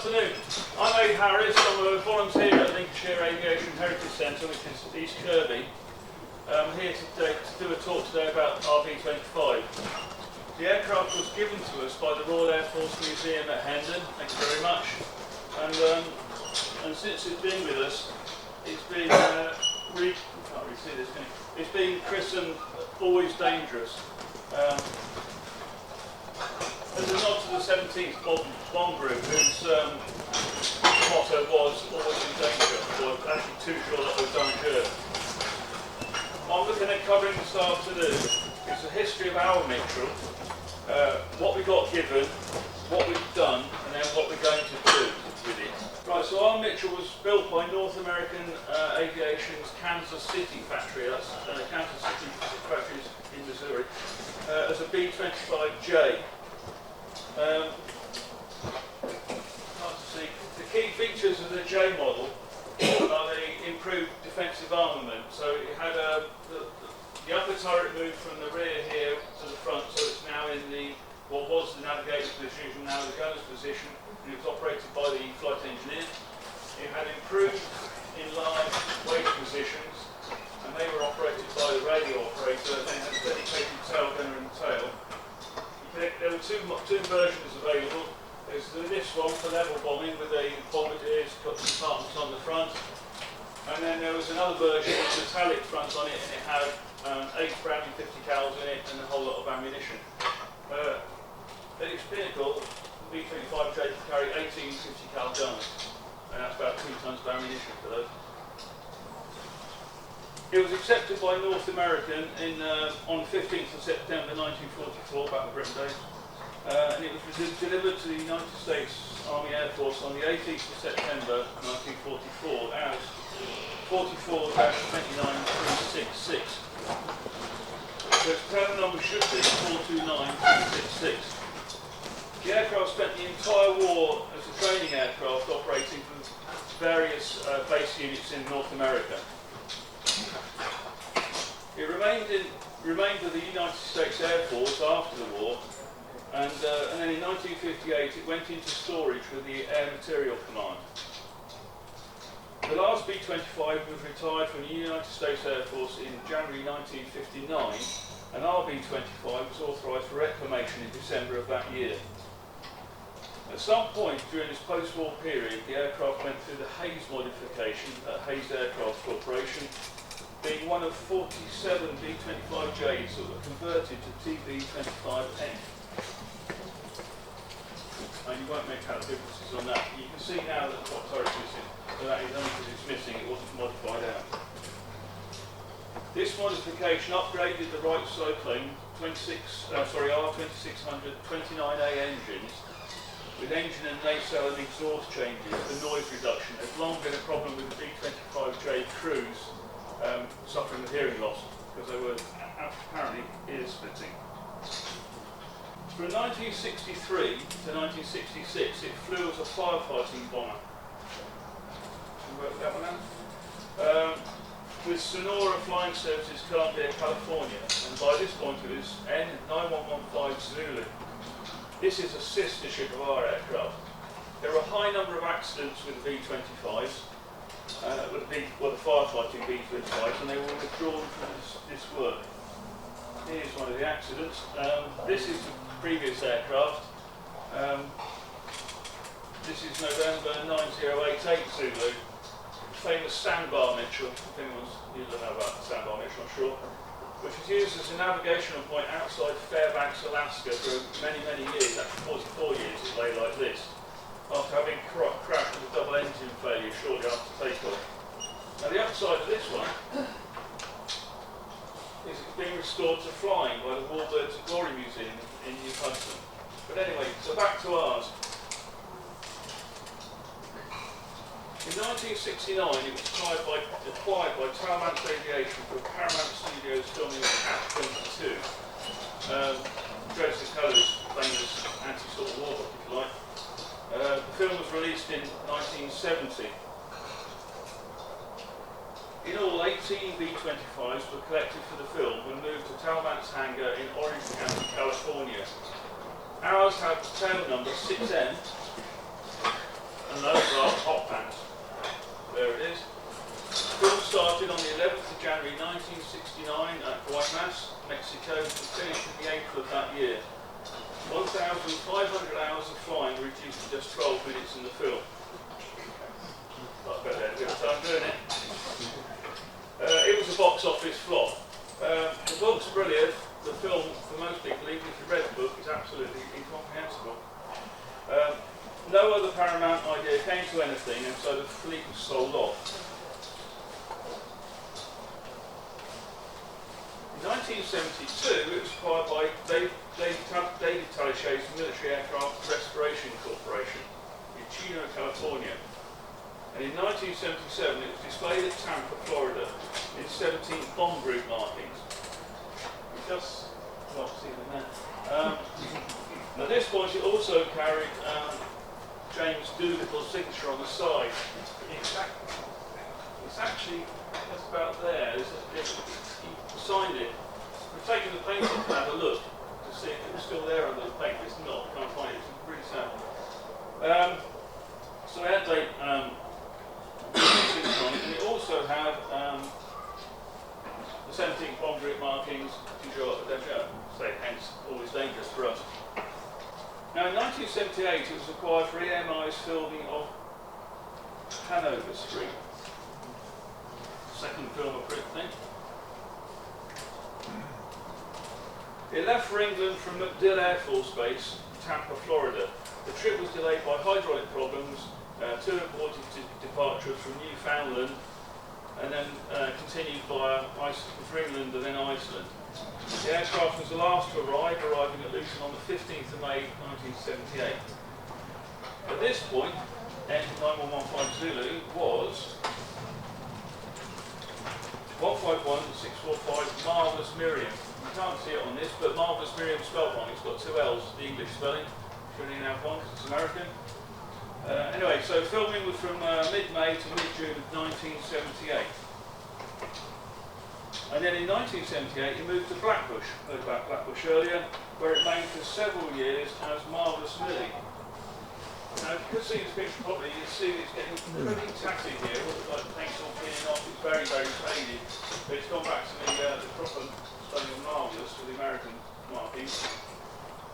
afternoon. I'm Abe Harris. I'm a volunteer at Lincolnshire Aviation Heritage Centre, which is East Kirby. I'm here today to do a talk today about RB25. The aircraft was given to us by the Royal Air Force Museum at Hendon. Thank you very much. And since it's been with us, it's been you can't really see this, can you? It's been christened Always Dangerous. As a nod to the 17th bomb group, whose motto was always in danger, or actually too sure that we're danger. What I'm looking at covering this afternoon is the history of our Mitchell, what we got given, what we've done, and then what we're going to do with it. Right, so our Mitchell was built by North American Aviation's Kansas City factory, that's Kansas City factory in Missouri, as a B-25J. Hard to see. The key features of the J model are the improved defensive armament. So it had the upper turret moved from the rear here to the front, so it's now in what was the navigator's position, now the gunner's position, and it was operated by the flight engineer. It had improved enlarged weight positions, and they were operated by the radio operator, and they had a dedicated tail gunner in the tail. There were two versions available. There's this one for level bombing with the bombardiers compartments on the front, and then there was another version with metallic front on it, and it had 8 Browning 50 cals in it and a whole lot of ammunition. At its pinnacle, the B-25J could carry 18 50 cal guns, and that's about 2 tons of ammunition for those. It was accepted by North American on 15th of September 1944, back in Britain days, and it was delivered to the United States Army Air Force on the 18th of September 1944 as 44-29366. So its tail number should be 429266. The aircraft spent the entire war as a training aircraft operating for various base units in North America. It remained with the United States Air Force after the war, and then in 1958 it went into storage with the Air Material Command. The last B-25 was retired from the United States Air Force in January 1959, and our B-25 was authorised for reclamation in December of that year. At some point during this post-war period, the aircraft went through the Hayes modification at Hayes Aircraft Corporation, being one of 47 B-25Js that were converted to TB-25N. And you won't make out differences on that. You can see now that the top turret is missing, so that is only because it's missing, it wasn't modified out. This modification upgraded the Wright Cyclone R2600 29A engines with engine and nacelle and exhaust changes for noise reduction. There's long been a problem with the B-25J crews suffering with hearing loss because they were apparently ear splitting. From 1963 to 1966 it flew as a firefighting bomber. Can you work that one out? With Sonora Flying Services Columbia, California, and by this point it was N9115 Zulu. This is a sister ship of our aircraft. There were a high number of accidents with the B-25s, with the firefighting B-25s, and they were withdrawn from this work. Here's one of the accidents. This is the previous aircraft. This is November 9088 Zulu. Famous sandbar Mitchell, if you don't know about the sandbar Mitchell, I'm sure, which was used as a navigational point outside Fairbanks, Alaska for many, many years, actually 44 years it lay like this, after having crashed with a double engine failure shortly after takeoff. Now the upside of this one is it's being restored to flying by the Warbirds of Glory Museum in New Hudson. But anyway, so back to ours. In 1969, it was acquired by Talmance Aviation for Paramount Studios filming of Catch-22. Joseph Keller's famous anti-sort of war book, if you like. The film was released in 1970. In all, 18 B-25s were collected for the film and moved to Talmance Hangar in Orange County, California. Ours had tail number 6M and those are hot pants. There it is. The film started on the 11th of January 1969 at Guaymas, Mexico, and finished in the April of that year. 1,500 hours of flying reduced to just 12 minutes in the film. I bet they had a good time doing it. It was a box office flop. The book's brilliant. The film, for most people, even if you read the book, is absolutely incomprehensible. No other Paramount idea came to anything, and so the fleet was sold off. In 1972, it was acquired by David Talichet's Military Aircraft Restoration Corporation in Chino, California. And in 1977, it was displayed at Tampa, Florida, in 17 bomb group markings. You just not seen them there. At this point, it also carried James Doolittle's signature on the side. It's actually just about there. He signed it. We've taken the paint off to have a look to see if it was still there under the paint. It's not. Can't find it. It's really sad. So it had signature on it, and it also had the 17 bomb group markings. Say, hence, always dangerous for us. Now, in 1978, it was acquired for EMI's filming of Hanover Street. Second film approved thing. It left for England from MacDill Air Force Base, Tampa, Florida. The trip was delayed by hydraulic problems, two aborted departures from Newfoundland, and then continued via Greenland and then Iceland. The aircraft was the last to arrive, arriving at Luton on the 15th of May 1978. At this point, engine 9115 Zulu was 151-645 Marvellous Miriam. You can't see it on this, but Marvellous Miriam spelled wrong. It's got two L's, the English spelling. Shouldn't even have one because it's American. Anyway, so filming was from mid-May to mid-June of 1978. And then in 1978 he moved to Blackbush, heard about Blackbush earlier, where it remained for several years as Marvellous Millie. Now if you could see this picture properly, you'd see it's getting pretty tatty here. It looks like the paint's all peeling off, it's very, very faded. But it's gone back to the proper spelling of Marvellous with the American markings.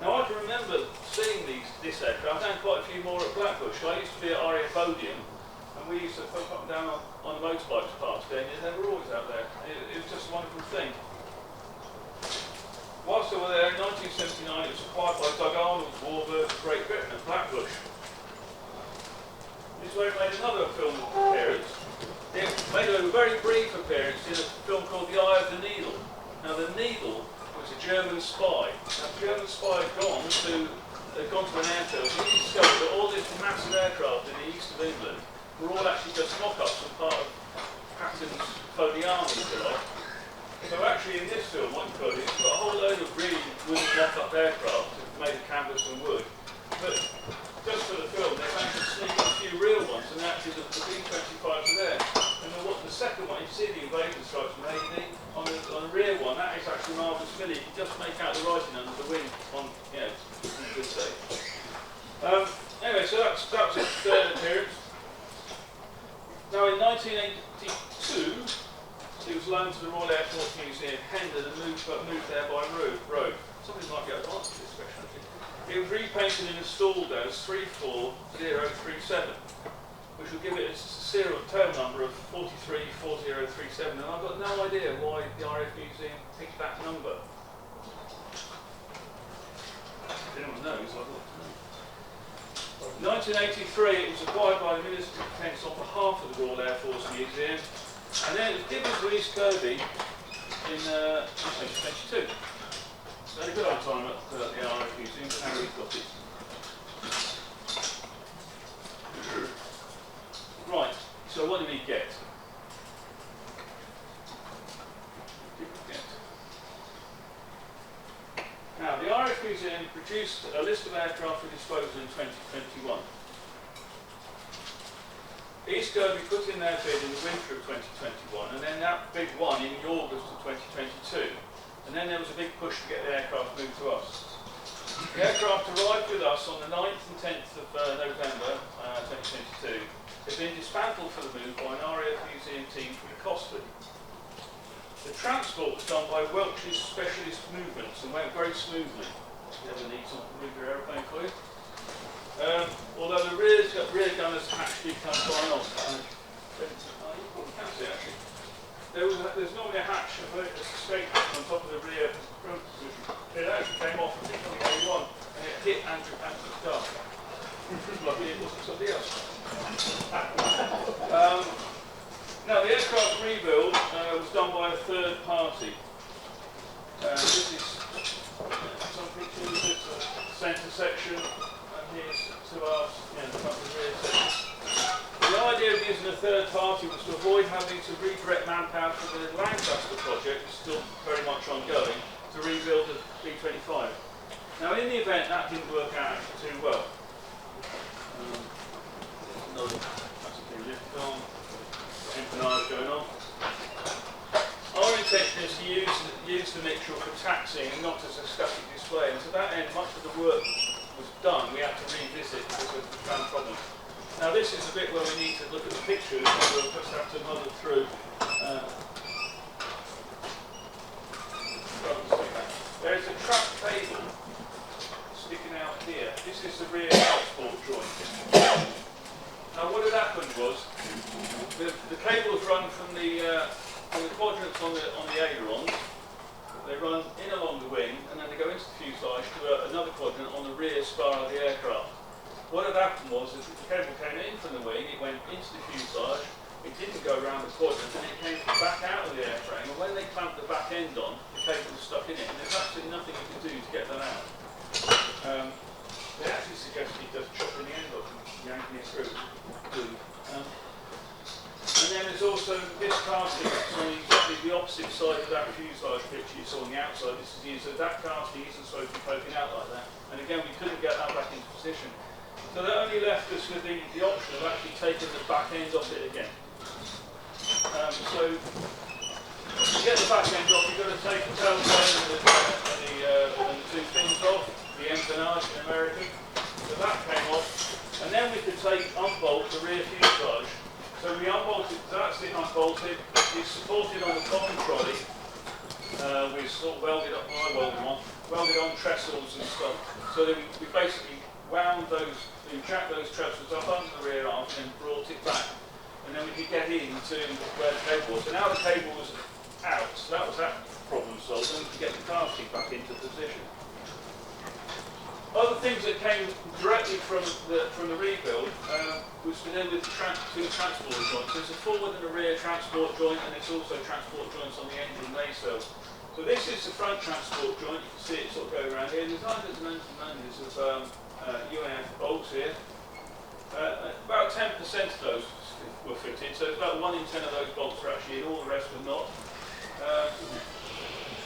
Now I can remember seeing this aircraft and quite a few more at Blackbush. I used to be at RAF Odeon, and we used to pop up and down on the motorbikes past there, and they were always out there. It was just a wonderful thing. Whilst they were there in 1979, it was acquired by Doug Arnold's Warbird of Great Britain at Blackbush. This is where it made another film appearance. It made a very brief appearance in a film called The Eye of the Needle. Now the Needle was a German spy. Now the German spy had gone to an airfield and he discovered that all these massive aircraft in the east of England were all actually just mock-ups and part of Patton's for the army, if you like. So actually in this film, what you've got is got a whole load of really wooden mock-up aircraft made of canvas and wood. But just for the film, they've actually sneaked a few real ones, and actually the B-25s are there. And the second one, you see the invasion stripes from AD. On the rear one, that is actually Marvellous Millie. You can just make out the writing under the wing on, you good day. Anyway, so that was its third appearance. Now in 1982, it was loaned to the Royal Air Force Museum, Hendon, and moved there by road. Somebody might be able to answer this question, I think. It was repainted and installed as 34037, which will give it a serial tail number of 434037, and I've got no idea why the RAF Museum picked that number. If anyone knows, I'd like to know. In 1983, it was acquired by the Ministry of Defence on behalf of the Royal Air Force Museum, and then it was given to East Kirby in 2022. So had a good old time at the RAF Museum, but now we've got it. Right, so what did he get? Now, the RAF Museum produced a list of aircraft for disposal in 2021. East Kirby put in their bid in the winter of 2021, and then that big one in the August of 2022. And then there was a big push to get the aircraft moved to us. The aircraft arrived with us on the 9th and 10th of November 2022. by Welch's specialist movements and went very smoothly. If you ever need something to move your aeroplane for you. Although the rear gunner's hatch did come flying off. You probably can see actually. There's normally a hatch, a escape hatch on top of the rear front position. It actually came off at 81 and it hit Andrew Duff. Luckily it wasn't somebody else. Now the aircraft rebuild was done by a third party. This is some pictures of this centre section, and here's to our the front and rear section. The idea of using a third party was to avoid having to redirect manpower for the Lancaster project, which is still very much ongoing, to rebuild the B-25. Now in the event that didn't work out too well. Another classic lift on, empennage going on. Our intention is to use the mitchell for taxiing and not as a static display, and to that end much of the work was done. We had to revisit because of the found problems. Now this is a bit where we need to look at the pictures, and we'll just have to muddle through. There is a track cable sticking out here. This is the rear transport joint. Now what had happened was, the cable was run from the quadrants on the ailerons. They run in along the wing, and then they go into the fuselage to another quadrant on the rear spar of the aircraft. What had happened was, as the cable came in from the wing, it went into the fuselage, it didn't go around the quadrant, and it came back out of the airframe, and when they clamped the back end on, the cable was stuck in it, and there's absolutely nothing you can do to get that out. They actually suggested just chopping the end off and yanking it through. And then there's also this casting on exactly the opposite side of that fuselage picture you saw on the outside. This is used, so that casting isn't supposed to be poking out like that. And again, we couldn't get that back into position. So that only left us with the option of actually taking the back end off it again. So to get the back end off, you've got to take the tailplane and the two fins off, the empennage in American. So that came off, and then we could unbolt the rear fuselage. So we unbolted, that's it unbolted. It's supported on the bottom trolley. We sort of welded on trestles and stuff. So then we basically we jacked those trestles up under the rear arm and brought it back. And then we could get into where the cable was. So now the cable was out, so that was that problem solved, and we could get the casting back into position. Other things that came directly from the rebuild was to do with two transport joints. There's a forward and a rear transport joint, and there's also transport joints on the engine nacelle. So this is the front transport joint. You can see it sort of go around here. There's hundreds and hundreds of UNF bolts here. About 10% of those were fitted, so about 1 in 10 of those bolts are actually in, all the rest were not.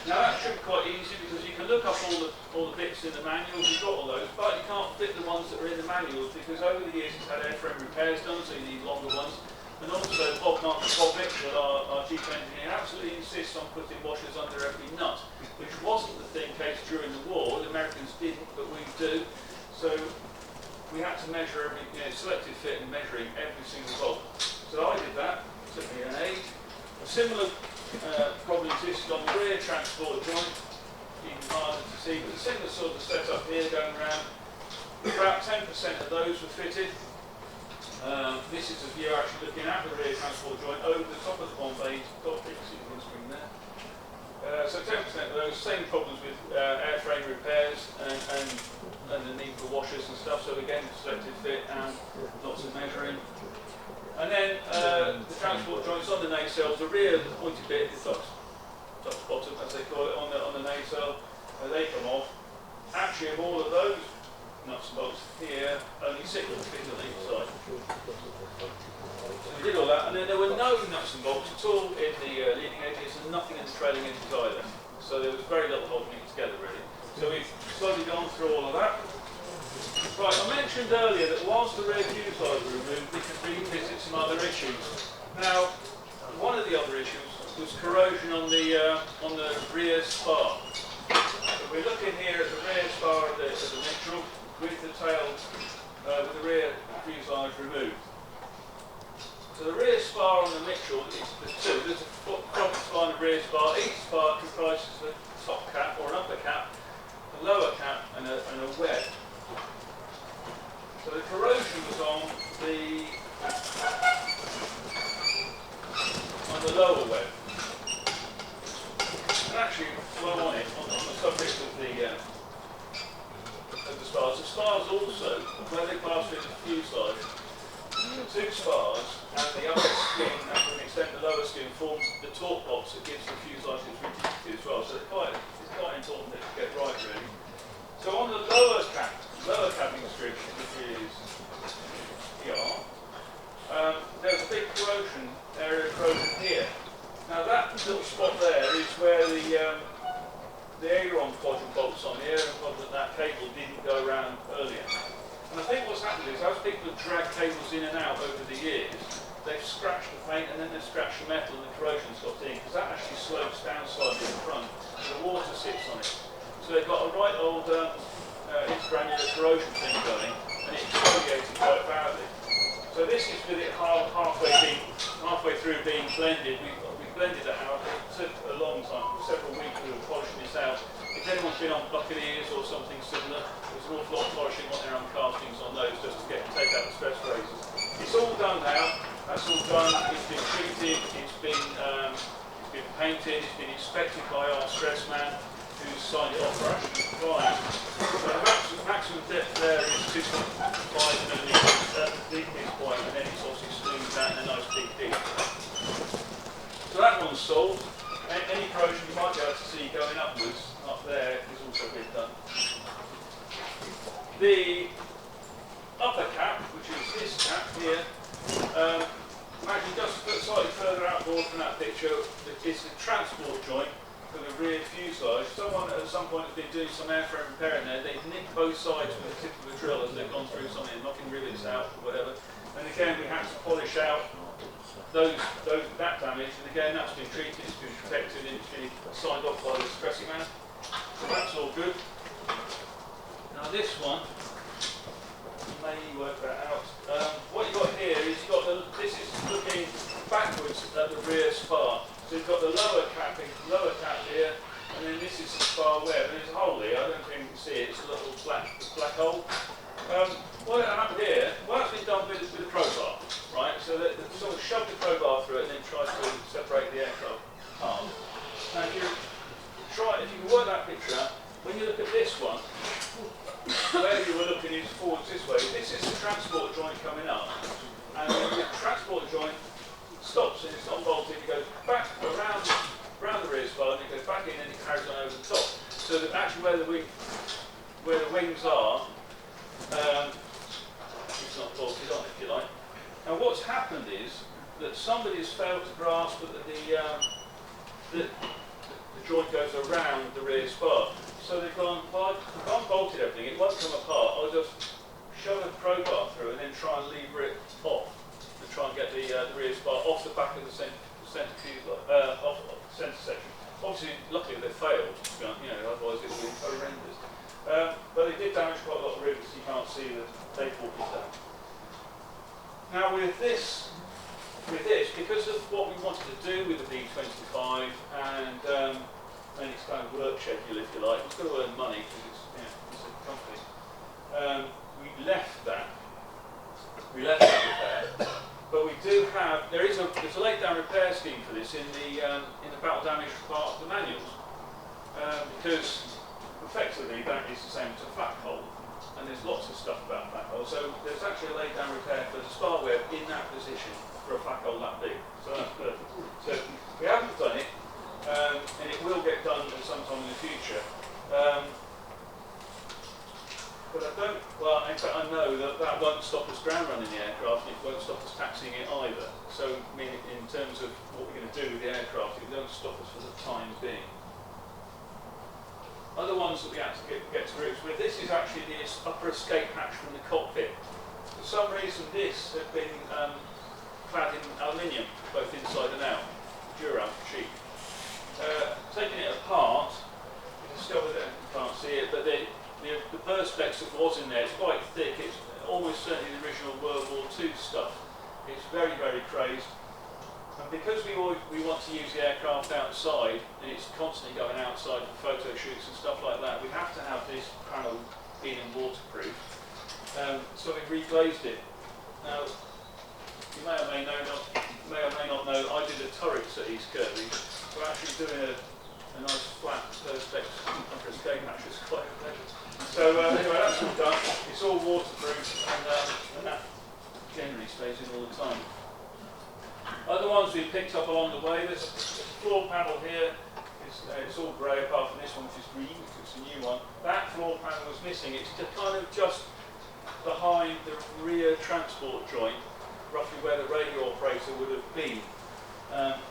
Now that should be quite easy because you can look up all the bits in the manuals, you've got all those, but you can't fit the ones that are in the manuals because over the years it's had airframe repairs done, so you need longer ones. And also Bob Mitchell, our chief engineer, absolutely insists on putting washers under every nut, which wasn't the case during the war. The Americans didn't, but we do. So we had to measure every, selective fit and measuring every single bolt. So I did that, took me an age. A similar problem existed on the rear transport joint, even harder to see, but a similar sort of setup here going around. About 10% of those were fitted. This is a view actually looking at the rear transport joint over the top of the bomb bay. Got a picture on the screen there. So 10% of those, same problems with airframe repairs and the need for washers and stuff. So again, selective fit and lots of measuring. And then the transport joints on the nacelles, the rear, the pointy bit, the top bottom as they call it, on the nacelle, they come off. Actually, of all of those nuts and bolts here, only 6 were fitted on each side. So we did all that, and then there were no nuts and bolts at all in the leading edges and nothing in the trailing edges either. So there was very little holding it together really. So we've slowly gone through all of that. Right, I mentioned earlier that whilst the rear fuselage were removed, we could revisit some other issues. Now, one of the other issues was corrosion on the rear spar. So we're looking here at the rear spar of the Mitchell with the tail, with the rear fuselage removed. So So the rear spar on the Mitchell is the two. There's a front spar and a rear spar. Each spar comprises a top cap or an upper cap, a lower cap, and a web. So the corrosion was on the lower web. And actually, while on it, on the subject of the spars also, where they pass through the fuselage, the two spars and the upper skin, and to an extent the lower skin, forms the torque box that gives the fuselage its rigidity as well. So it's quite important to get right, really. So on the lower cabin strip, which is here, there's a big area of corrosion here. Now that little spot there is where the aileron quadrant bolts on, the aileron quadrant, that cable didn't go around earlier. And I think what's happened is, as people have dragged cables in and out over the years, they've scratched the paint and then they've scratched the metal and the corrosion's got in, because that actually slopes down slightly in front, and the water sits on it. So they've got a right old intergranular corrosion thing going, and it's exfoliated quite badly. So this is with it halfway through being blended. We blended it out. It took a long time, several weeks. We were polishing this out. If anyone's been on Buccaneers or something similar, there's an awful lot of polishing on there on castings on those just to take out the stress razors. It's all done now. That's all done. It's been treated. It's been painted. It's been inspected by our stress man, who's signed it off for actually flying. So the maximum depth there is 2.5 millimetres at the deepest point, and then it's obviously smoothed out in a nice big deep. So that one's solved. Any corrosion you might be able to see going upwards, up there, is also been done. The upper cap, which is this cap here, actually just slightly further outboard from that picture, is the transport joint for the rear fuselage. Someone at some point has been doing some airframe repairing there. They've nicked both sides with the tip of a drill as they've gone through something, knocking rivets out or whatever. And again, we had to polish out that damage, and again that's been treated, it's been protected, and it's been signed off by the stressing man. So that's all good. Now this one, you may work that out. What you've got here is this is looking backwards at the rear spar. So you've got the lower cap here, and then this is the spar web, and there's a hole here. I don't think you can see it. It's a little black hole. What happened here? Well, that's been done with a crowbar, right? So they sort of shoved the crowbar through it and then tried to separate the aircraft apart. Now, if you can work that picture out, when you look at this one, where you were looking is forwards this way. This is the transport joint coming up, and the transport joint stops and it's not bolted. It goes back around the rear spar, and it goes back in, and it carries on over the top. So that actually where the wings are. It's not bolted on, if you like. And what's happened is that somebody has failed to grasp that the joint goes around the rear spar. So they've gone, well, I've bolted everything, it won't come apart. I'll just shove a crowbar through and then try and lever it off, and try and get the rear spar off the back of the centre fuselage, off the centre section. Obviously, luckily they failed, otherwise it would be horrendous. But they did damage quite a lot of rivets. You can't see the tape walkers down. Now with this, because of what we wanted to do with the B25 and its kind of work schedule, if you like, it's got to earn money because it's a company. We left that repair, but we do have there's a lay down repair scheme for this in the battle damage part of the manuals, because effectively that is the same as a flak hole, and there's lots of stuff about flak holes. So there's actually a lay down repair for the spar web in that position for a flak hole that big. So that's perfect. So we haven't done it, and it will get done at some time in the future. But in fact I know that won't stop us ground running the aircraft, and it won't stop us taxiing it either. So I mean, in terms of what we're going to do with the aircraft, it won't stop us for the time being. Other ones that we had to get to grips with, this is actually the upper escape hatch from the cockpit. For some reason this had been clad in aluminium, both inside and out, Dural sheet. Taking it apart, you discover that you can't see it, but the perspex that was in there is quite thick. It's almost certainly the original World War II stuff It's very, very crazed. And because we want to use the aircraft outside, and it's constantly going outside for photo shoots and stuff like that, we have to have this panel being waterproof. So we reglazed it. Now, you may or may not know, I did a turrets at East Kirby. We're actually doing a nice flat perspex escape mattress, quite a pleasure. So anyway, that's all done. It's all waterproof, and that generally stays in all the time. Other ones we picked up along the way, this floor panel here, it's all grey apart from this one, which is green, because it's a new one. That floor panel was missing. It's kind of just behind the rear transport joint, roughly where the radio operator would have been.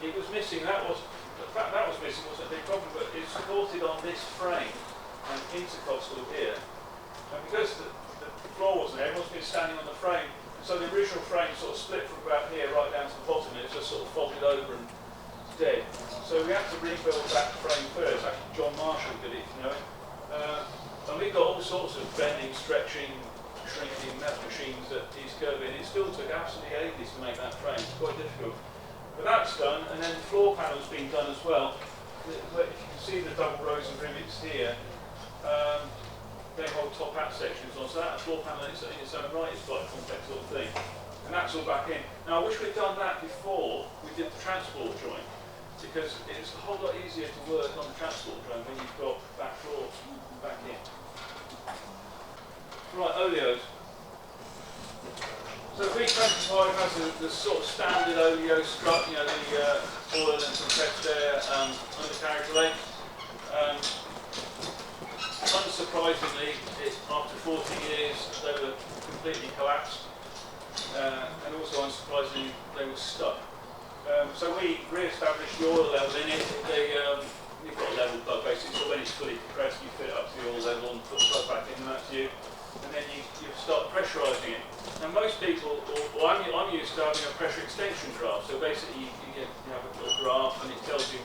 It was missing. The fact that was missing wasn't a big problem, but it's supported on this frame and intercostal here. And because the floor wasn't there, everyone's been standing on the frame. So the original frame sort of split from about here right down to the bottom, and it's just sort of folded over and dead. So we had to rebuild that frame first. Actually, John Marshall did it, you know. And we've got all sorts of bending, stretching, shrinking metal machines at East Kirby, and it still took absolutely ages to make that frame. It's quite difficult. But that's done, and then the floor panel's been done as well. You can see the double rows of rivets here. They hold top hat sections on, so that floor panel in its own right is quite a complex little thing. And that's all back in. Now I wish we'd done that before we did the transport joint, because it's a whole lot easier to work on the transport joint when you've got that floor back in. Right, oleos. So the V25 has the sort of standard oleo strut, you know, the oil and compressed air undercarriage length. Unsurprisingly, after 40 years, they were completely collapsed, and also unsurprisingly, they were stuck. So we re-established the oil level in it. You've got a level plug basically, so when it's fully compressed, you fit it up to the oil level and put the plug back in, and that's you. And then you start pressurising it. Now most people, or I'm used to having a pressure extension graph. So basically, you have a little graph, and it tells you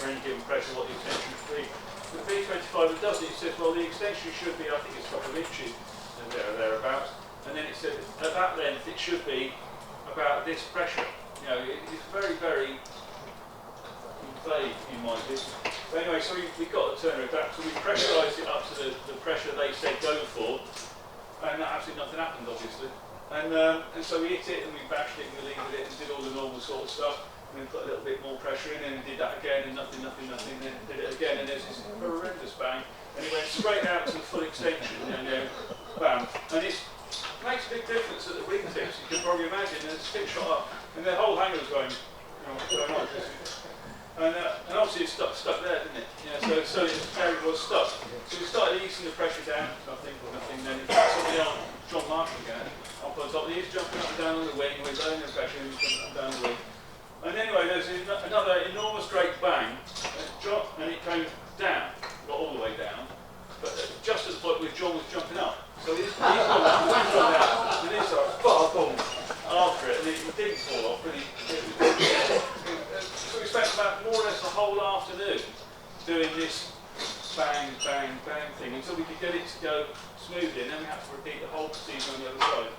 for any given pressure what the extension should be. The V25 it does it. It says, well, the extension should be, I think it's a couple of inches, and thereabouts. And then it says at that length it should be about this pressure. You know, it's very, very vague in my view. But anyway, so we've got to turn it back. So we pressurised it up to the pressure they said go for, and absolutely nothing happened, obviously. And so we hit it, and we bashed it, and we levered it, and did all the normal sort of stuff. And then put a little bit more pressure in, and did that again, and nothing, then did it again, and there's this horrendous bang, and it went straight out to the full extension, and bam. And it makes a big difference at the wingtips, you can probably imagine, and it's been shot up, and the whole hangar was going, what's going on? And obviously it's stuck there, didn't it? Yeah, so it was stuck. So we started easing the pressure down, nothing, then somebody else, John Marshall again, up on top, he's jumping up and down on the wing, we're lowering the pressure, and he's jumping up and down the wing. And anyway, there's another enormous great bang, and it came down, not all the way down, but just at the point where John was jumping up. So he's gone down, and this boom, after it, and it didn't fall off, but so we spent about more or less the whole afternoon doing this bang, bang, bang thing until we could get it to go smoothly, and then we had to repeat the whole procedure on the other side.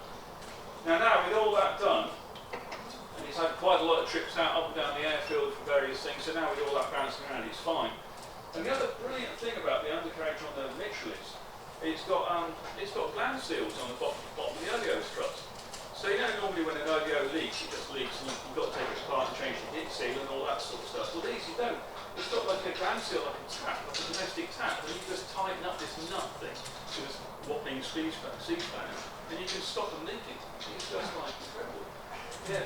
Now with all that done, and he's had quite a lot of trips out up and down the airfield for various things, so now with all that bouncing around, it's fine. And the other brilliant thing about the undercarriage on the Mitchell is it's got gland seals on the bottom of the oleo struts. So you know normally when an oleo leaks, it just leaks and you've got to take it apart and change the heat seal and all that sort of stuff. Well these you don't. It's got like a gland seal, like a tap, like a domestic tap, and you just tighten up this nut thing to this whopping C-span, and you can stop them leaking. It's just like incredible. Yeah.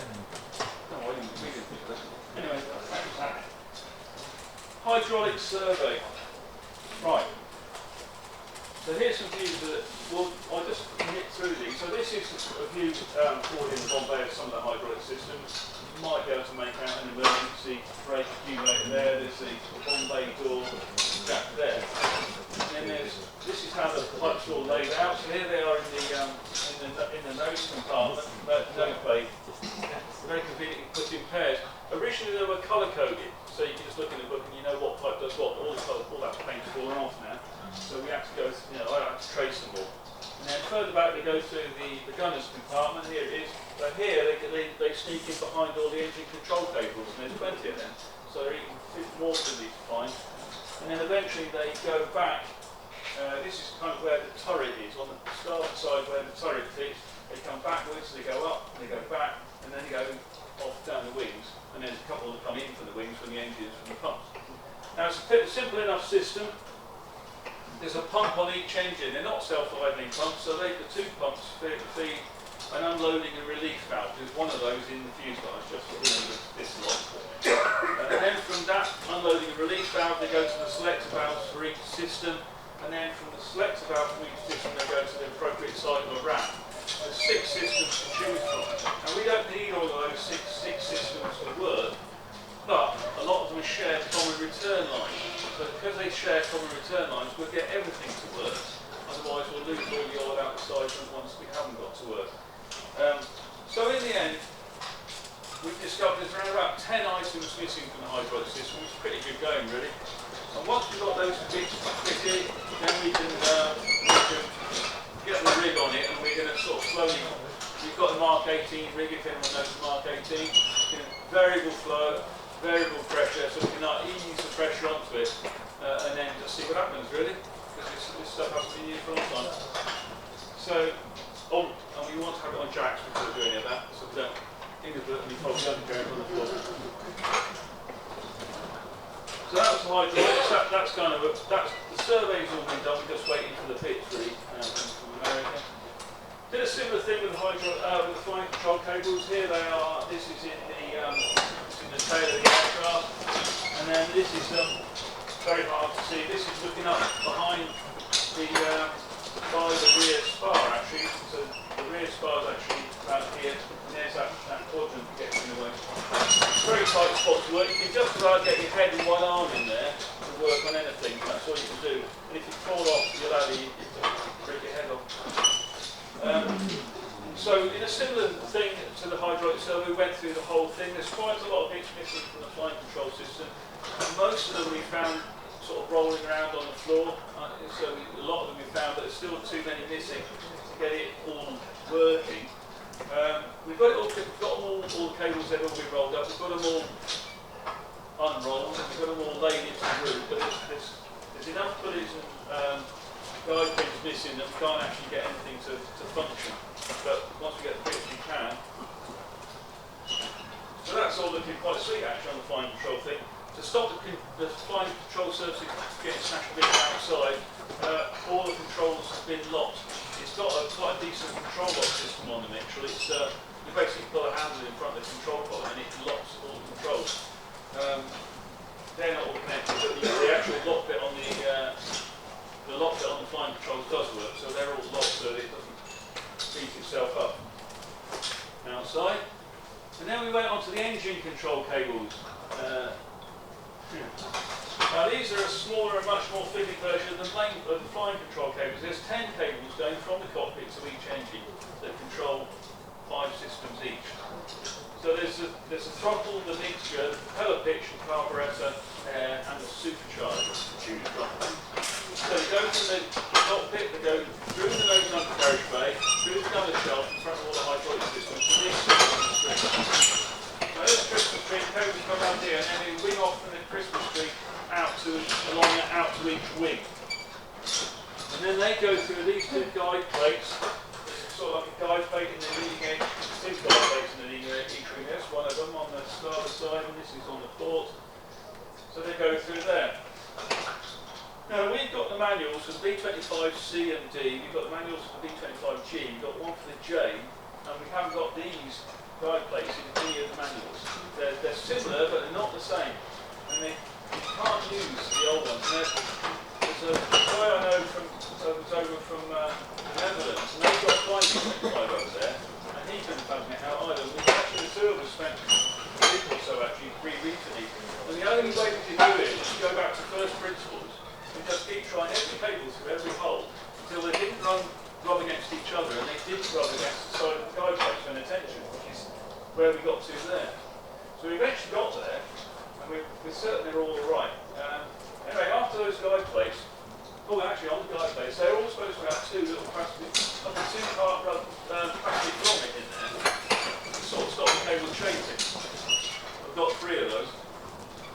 No, I didn't think of that. Anyway, that. Hydraulic survey. Right. So here's some views that, well, I'll just nip through these. So this is a view forward in Bombay of some of the hydraulic systems. You might be able to make out an emergency brake accumulator there. There's the Bombay door gap there. And then this is how the pipes are all laid out. So here they are in the nose compartment, nose bay. Very conveniently put in pairs. Originally they were colour coded, so you can just look in the book and you know what pipe does what. All that paint's fallen off now. So we have to go, I have to trace them all. And then further back they go through the gunner's compartment. Here it is. So here they sneak in behind all the engine control cables, and there's 20 of them. So they're even more easily to find. And then eventually they go back. This is kind of where the turret is, on the starboard side where the turret fits. They come backwards, they go up, they go back, and then they go off down the wings. And there's a couple that come in from the wings, from the engines, from the pumps. Now it's a simple enough system. There's a pump on each engine. They're not self-idling pumps, so the two pumps feed an unloading and release valve. There's one of those in the fuselage, just for this lot. And then from that unloading and release valve, they go to the selector valves for each system. And then from the selector valve for each system, they go to the appropriate side of the ramp. There's 6 systems to choose from. And we don't need all of those six systems to work, but a lot of them share common return lines. So because they share common return lines, we'll get everything to work. Otherwise, we'll lose all the oil out the side ones we haven't got to work. So in the end, we've discovered there's around about 10 items missing from the hydraulic system, which is pretty good going, really. And once we've got those bits fitted, then we can get the rig on it, and we're going to sort of slowly. We've got the Mark 18 rig, if anyone knows the Mark 18. Variable flow, variable pressure, so we can ease the pressure onto it, and then just see what happens, really, because this stuff hasn't been used for a long time. So, and we want to have it on jacks before we do any of that, so we don't inadvertently pop the undercarriage on the floor. So that was the hydraulics. That's kind of the survey's all been done. We're just waiting for the bits, really, from America. Did a similar thing with the flying control cables. Here they are. This is in the tail of the aircraft, and then this is very hard to see. This is looking up behind by the rear spar, actually. So the rear spar is actually about here, and there's that quadrant that gets in the way. Very tight spot to work. You can just about get your head and one arm in there to work on anything. That's all you can do. And if you fall off, you'll have to break your head off. So in a similar thing to the hydraulic survey, we went through the whole thing. There's quite a lot of bits missing from the flight control system. Most of them we found sort of rolling around on the floor. So a lot of them we found, but there's still too many missing to get it all working. We've got it all. We've got them all the cables. They've all been rolled up. We've got them all unrolled. We've got them all laid into the room. But there's enough pulleys and guide pins missing that we can't actually get anything to function. But once we get the bits, we can. So that's all looking quite sweet, actually, on the flying control thing. To stop the flying control surfaces getting smashed a bit outside, all the controls have been locked. It's got quite a decent control lock system on them, actually. It's, you basically put a handle in front of the control column and it locks all the controls. They're not all connected, but the actual lock bit on the lock bit on the flying controls does work, so they're all locked so that it doesn't beat itself up outside. And then we went on to the engine control cables. Now these are a smaller and much more fitted version of the flying control cables. There's 10 cables going from the cockpit to each engine that control 5 systems each. So there's a throttle, the mixture, the propeller pitch, the carburetor, and the supercharger, the tuner drum. So they go from the cockpit, they go through the nose and undercarriage bay, through the gunner shaft in front of all the hydraulic systems to this Christmas tree. Now this Christmas tree, the cables come around here and then they wing off from the Christmas tree out to each wing. And then they go through these 2 guide plates. Sort of like a guide plate in the leading edge, 2 guide plates in the leading edge, each wing. There's one of them on the starboard side, and this is on the port. So they go through there. Now we've got the manuals for the B25C and D. We've got the manuals for the B25G. We've got one for the J, and we haven't got these guide plates in any of the manuals. They're similar, but they're not the same. And you can't use the old ones. There's a guy I know who's over from the Netherlands, and they've got 5.5 over there, and he couldn't fathom it out either. Actually, the 2 of us spent a week or so actually re-reading it. And the only way we could do it is to go back to first principles and just keep trying every cable through every hole until they didn't rub against each other and they didn't rub against the side of the guide plate for an attention, which is where we got to there. So we eventually got there, and we're certain they're all right. Anyway, after those guide plates, Oh, actually, on the guide base, they're all supposed to have two little plastic, like a two-part plastic grommet in there to sort of stop the cable chasing. I've got 3 of those,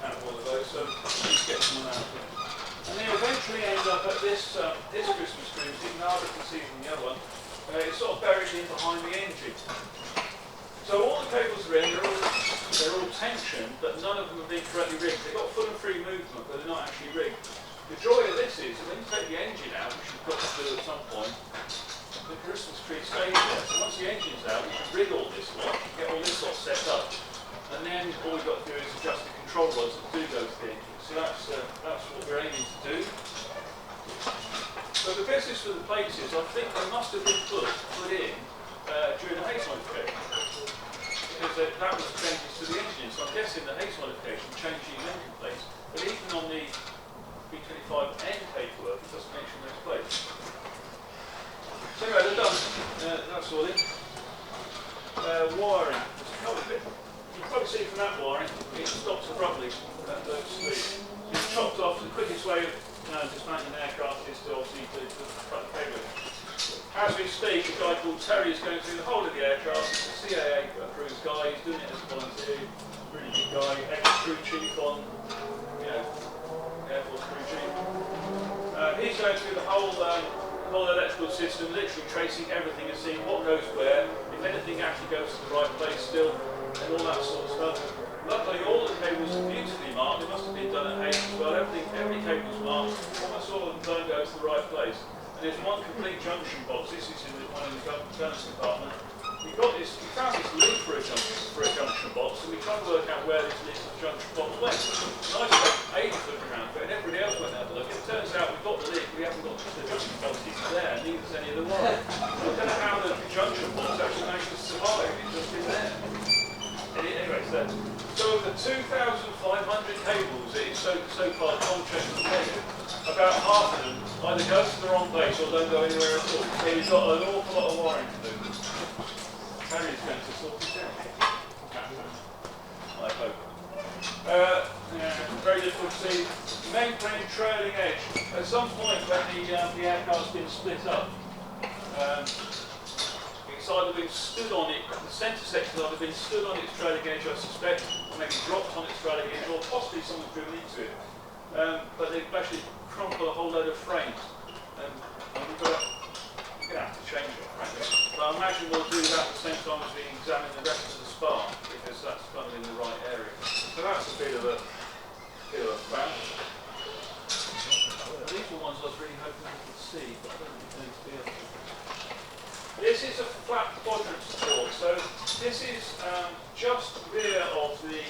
out of all of those, so let's get some out of it. And they eventually end up at this this Christmas tree, which Nada can see from the other one. It's sort of buried in behind the engine. So all the cables are in, they're all tensioned, but none of them have been correctly rigged. They've got full and free movement, but they're not actually rigged. The joy of this is that when you take the engine out, which you've got to do at some point, the Christmas tree stays there. So once the engine's out, you can rig all this lot, get all this lot set up, and then all we've got to do is adjust the control rods that do go to the engine. So that's what we're aiming to do. So the business for the plates is, I think they must have been put in during the Hayes modification, because that was the changes to the engine. So I'm guessing the Hayes modification changed the engine plates, but even on the B25N paperwork, it doesn't mention those plates. So anyway, they're done. That's all in. Wiring. There's a couple of it. You can probably see from that wiring, it stops abruptly at those speeds. It's chopped off. The quickest way of dismantling an aircraft is to obviously cut the cable. As we speak, a guy called Terry is going through the whole of the aircraft. He's a CAA approved guy. He's doing it as a volunteer. Really good guy. Ex-crew chief on, Air Force crew chief. He's going through the whole electrical system, literally tracing everything and seeing what goes where, if anything actually goes to the right place still, and all that sort of stuff. Luckily, all the cables are beautifully marked. It must have been done at Hayes as well. Every cable's marked. Almost all of them don't go to the right place. And there's one complete junction box. This is in one in the gunners compartment. We found this lead for a junction box, and we tried to work out where this lead for the junction box went. And I spent ages looking around for it, and everybody else went out to look. It turns out we've got the lead, we haven't got the junction box. It's there, neither is any of the wire. I don't know how the junction box actually managed to survive. It's just in there. Anyway, so of the 2,500 cables that is so far contracted to measure, about half of them either go to the wrong place or don't go anywhere at all. So you've got an awful lot of wiring to do. Harry's going to sort it out. I hope. Very difficult to see. Mainframe trailing edge. At some point when the aircraft's been split up, it's either been stood on it, the centre section has either been stood on its trailing edge, I suspect, or maybe dropped on its trailing edge, or possibly someone's driven into it. But they've actually crumpled a whole load of frames. And we're going to have to change it, frankly. But I imagine we'll do that at the same time as we examine the rest of the spar, because that's kind of in the right area. So that's a bit of a fan. These were ones I was really hoping we could see, but I don't think they're going to be able to. This is a flat quadrant support, so this is just rear of the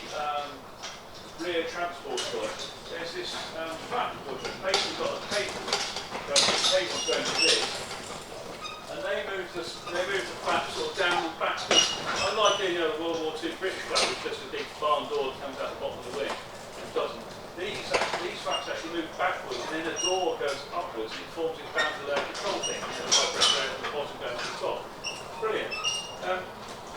rear transport joint. There's this flat quadrant. Basically got a cable, cable's going to this, and they move the flap sort of down and backwards. Unlike any other World War II British flap, which is just a big barn door that comes out the bottom of the wing, it doesn't. These flaps actually move backwards, and then the door goes upwards, and it forms its boundary control thing. The vibrator goes from the bottom going to the top. Brilliant.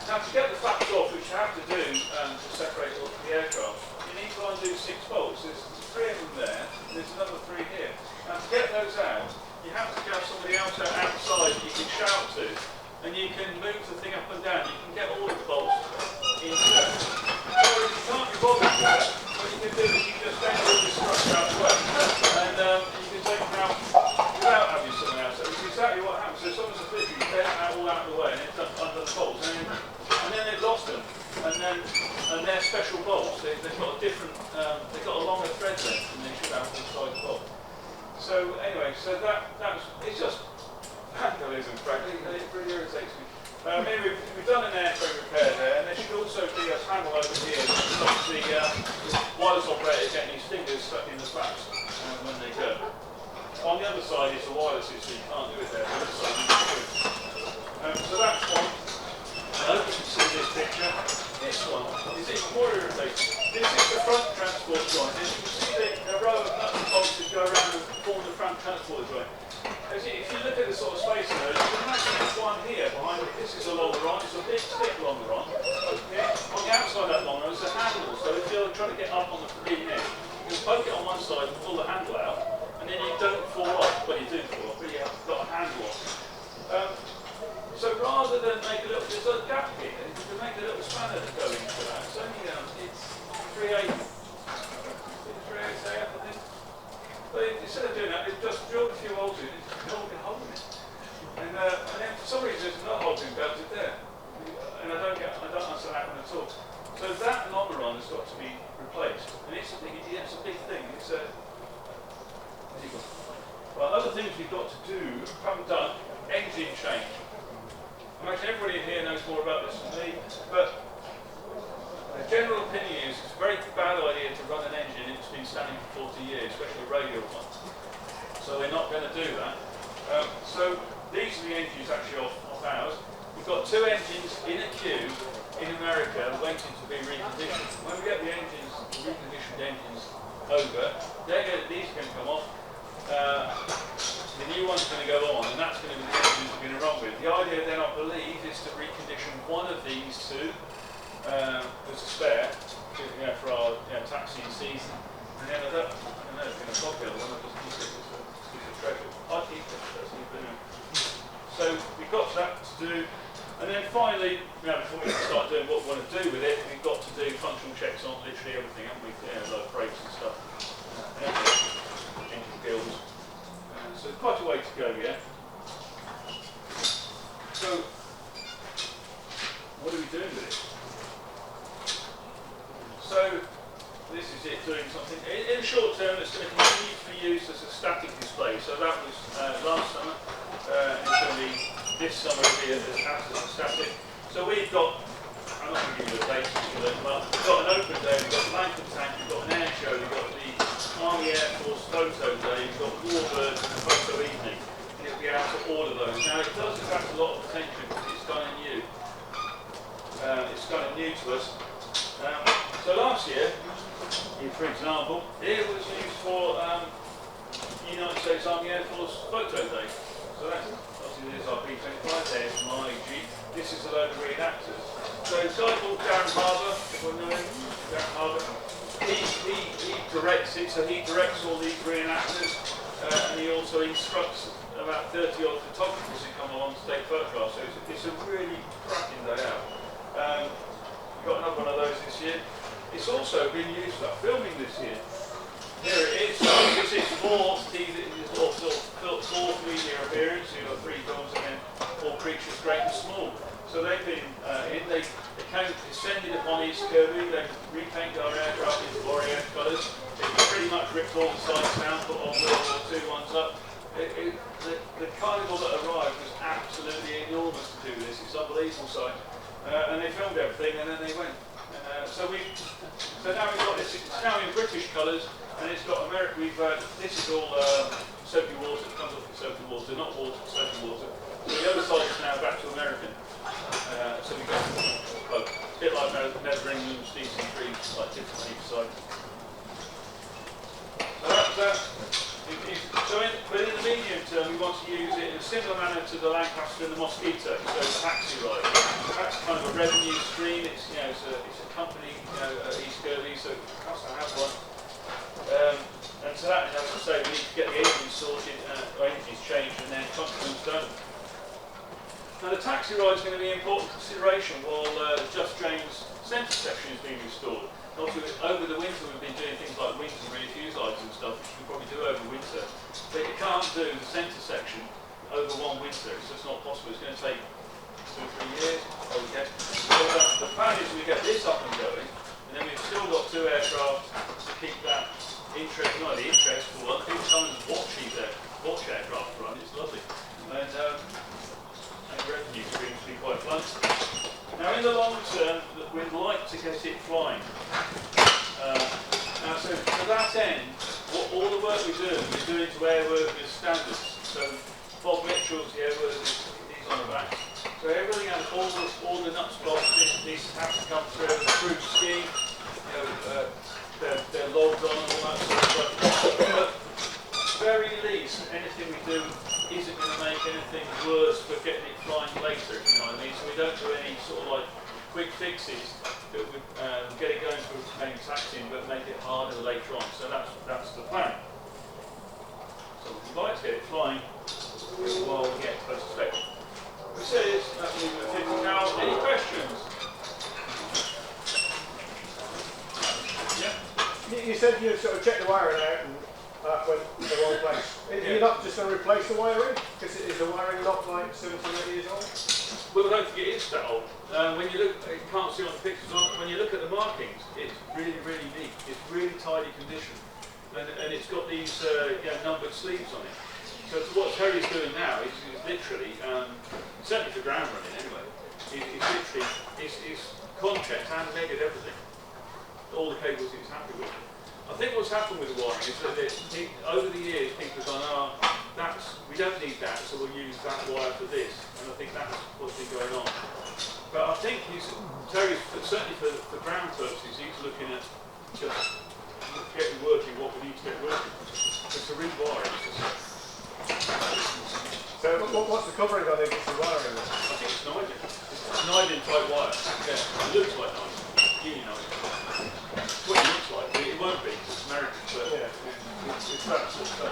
Now to get the flaps off, which you have to do to separate the aircraft, you need to undo 6 bolts. There's 3 of them there, and there's another 3 here. Now to get those out, you have to have somebody else outside that you can shout to, and you can move the thing up and down. You can get all of the bolts into that. So if you can't be bothered with that, what you can do is you can just bend all this structure out the way, and you can take them out without having someone else. It's exactly what happens. So someone's a flipper, you bend it out all out of the way, and it's under the bolts, and then they've lost them. And they're special bolts. They've got a different, they've got a longer thread length than they should have inside the bolt. So anyway, it's just vandalism, frankly. It really irritates me. We've done an airframe repair there, and there should also be a panel over here that stops the wireless operator getting his fingers stuck in the flaps when they go. On the other side is the wireless, so you can't do it there. On the other side you can do it. So that's one. I hope you can see this picture. This one is even more irritating. This is the front transport joint. And you can see the row of nuts and bolts that go around and form the front transport joint. If you look at the sort of space in there, you can imagine there's one here behind it. This is a longer on. It's a big stick longer on. Yeah? On the outside of that rather than make a little, there's a gap here, you can make a little spanner to go into that. It's only, it's 3/8 AF, I think. But instead of doing that, it just drilled a few holes in it, drilled a hole in it. And then for some reason there's another hole being belted there. And I don't understand that one at all. So that longeron has got to be replaced. And it's a big thing. It's a well, other things we've got to do, haven't done, engine change. I imagine everybody here knows more about this than me, but the general opinion is it's a very bad idea to run an engine that's been standing for 40 years, especially a radial one. So we're not going to do that. So these are the engines actually off ours. We've got 2 engines in a queue in America waiting to be reconditioned. When we get the engines, reconditioned engines over, these are going to come off. The new one's going to go on, and that's going to be the engines we're going to run with. The idea then, I believe, is to recondition one of these 2 as a spare for our taxiing season. And then I don't know if we're going to copy the other one, I'll just keep it as a piece of treasure. I'll keep it, that's anyway. So we've got that to do. And then finally, before we start doing what we want to do with it, we've got to do functional checks on literally everything, haven't we? Like brakes and stuff. Engine builds. So quite a way to go, yeah? So, what are we doing with it? So, this is it doing something. In the short term, it's going to continue to be used as a static display. So that was last summer. It's going to be this summer will be as a static. So we've got, I'm not going to give you the dates, we've got an open day, we've got the Langford Tank, we've got an air show, we've got the Army Air Force photo day, we've got Warbirds and photo evening. And you'll be able to order those. Now it does attract a lot of attention because it's kind of new. It's kind of new to us. So last year, for example, it was used for United States Army Air Force photo day. So that's obviously there's our B-25, there's my Jeep. This is a load of reenactors. So a guy called Darren Harbour, everyone know him? Darren Harbour. He directs it, so he directs all these reenactors, and he also instructs about 30 odd photographers who come along to take photographs. So it's a really cracking day out. We've got another one of those this year. It's also been used for filming this year. Here it is. This is 4 media appearance. You've got 3 films and then 4 creatures, great and small. So they've been they came descended upon East Kirby. They repainted our aircraft into Warrior colours. They pretty much ripped all the sides down, put on World War II ones up. The carnival that arrived was absolutely enormous to do this. It's unbelievable sight. And they filmed everything and then they went. So now we've got this. It's now in British colours. And it's got America, this is all soapy water, it comes off with soapy water, not water, soapy water. So the other side is now back to American. So we've got, well, a bit like Never England's DC3, like different each side. So that's that. But in the medium term, we want to use it in a similar manner to the Lancaster and the Mosquito, so the taxi ride. That's kind of a revenue stream, it's a company at East Kirby, so it has to have one. And to that, as I say, we need to get the engines sorted, or engines changed, and then consequently done. Now the taxi ride is going to be an important consideration while the Just James centre section is being restored. Obviously, over the winter we've been doing things like wings and rear fuselages and stuff, which we probably do over winter. But you can't do the centre section over one winter. It's just not possible. It's going to take 2 or 3 years. Okay. So the plan is we get this up and going, and then we've still got 2 aircraft to keep that interest, not the interest for one. People come and watch aircraft run. It's lovely, and revenue streams be quite fun. Now, in the long term, we'd like to get it flying. Now, so to that end, all the work we're doing to airworthiness standards. So Bob Mitchell's the airworthiness, he's on the back. So everything has all the nuts, bolts, these have to come through the cruise scheme. They're logged on and all that sort of stuff. But very least, anything we do isn't going to make anything worse for getting it flying later, if you know what I mean. So we don't do any sort of like quick fixes that would get it going for main taxiing, but make it harder later on. So that's the plan. So we'd like to get it flying while we get close to spec. We say it's said you sort of check the wiring out and went in the wrong place. You're not just going to replace the wiring? Because is the wiring not like 70 years old? Well, don't forget it's that old. When you look, you can't see on the pictures, when you look at the markings, it's really, really neat. It's really tidy condition. And it's got these numbered sleeves on it. So what Terry's doing now is literally, certainly for ground running anyway, is literally, is contract and measured everything. All the cables he's happy with. I think what's happened with the wiring is that over the years people have gone, we don't need that, so we'll use that wire for this. And I think that's what's been going on. But I think Terry's, certainly for ground purposes, he's looking at just getting working what we need to get working. Because to rewire it, so what's the covering on the existing wiring? I think it's nylon. It's nylon type wire. Yeah, it looks like nylon. Really nylon. It's what it looks like. It won't be, because it's American, but it's that sort of stuff.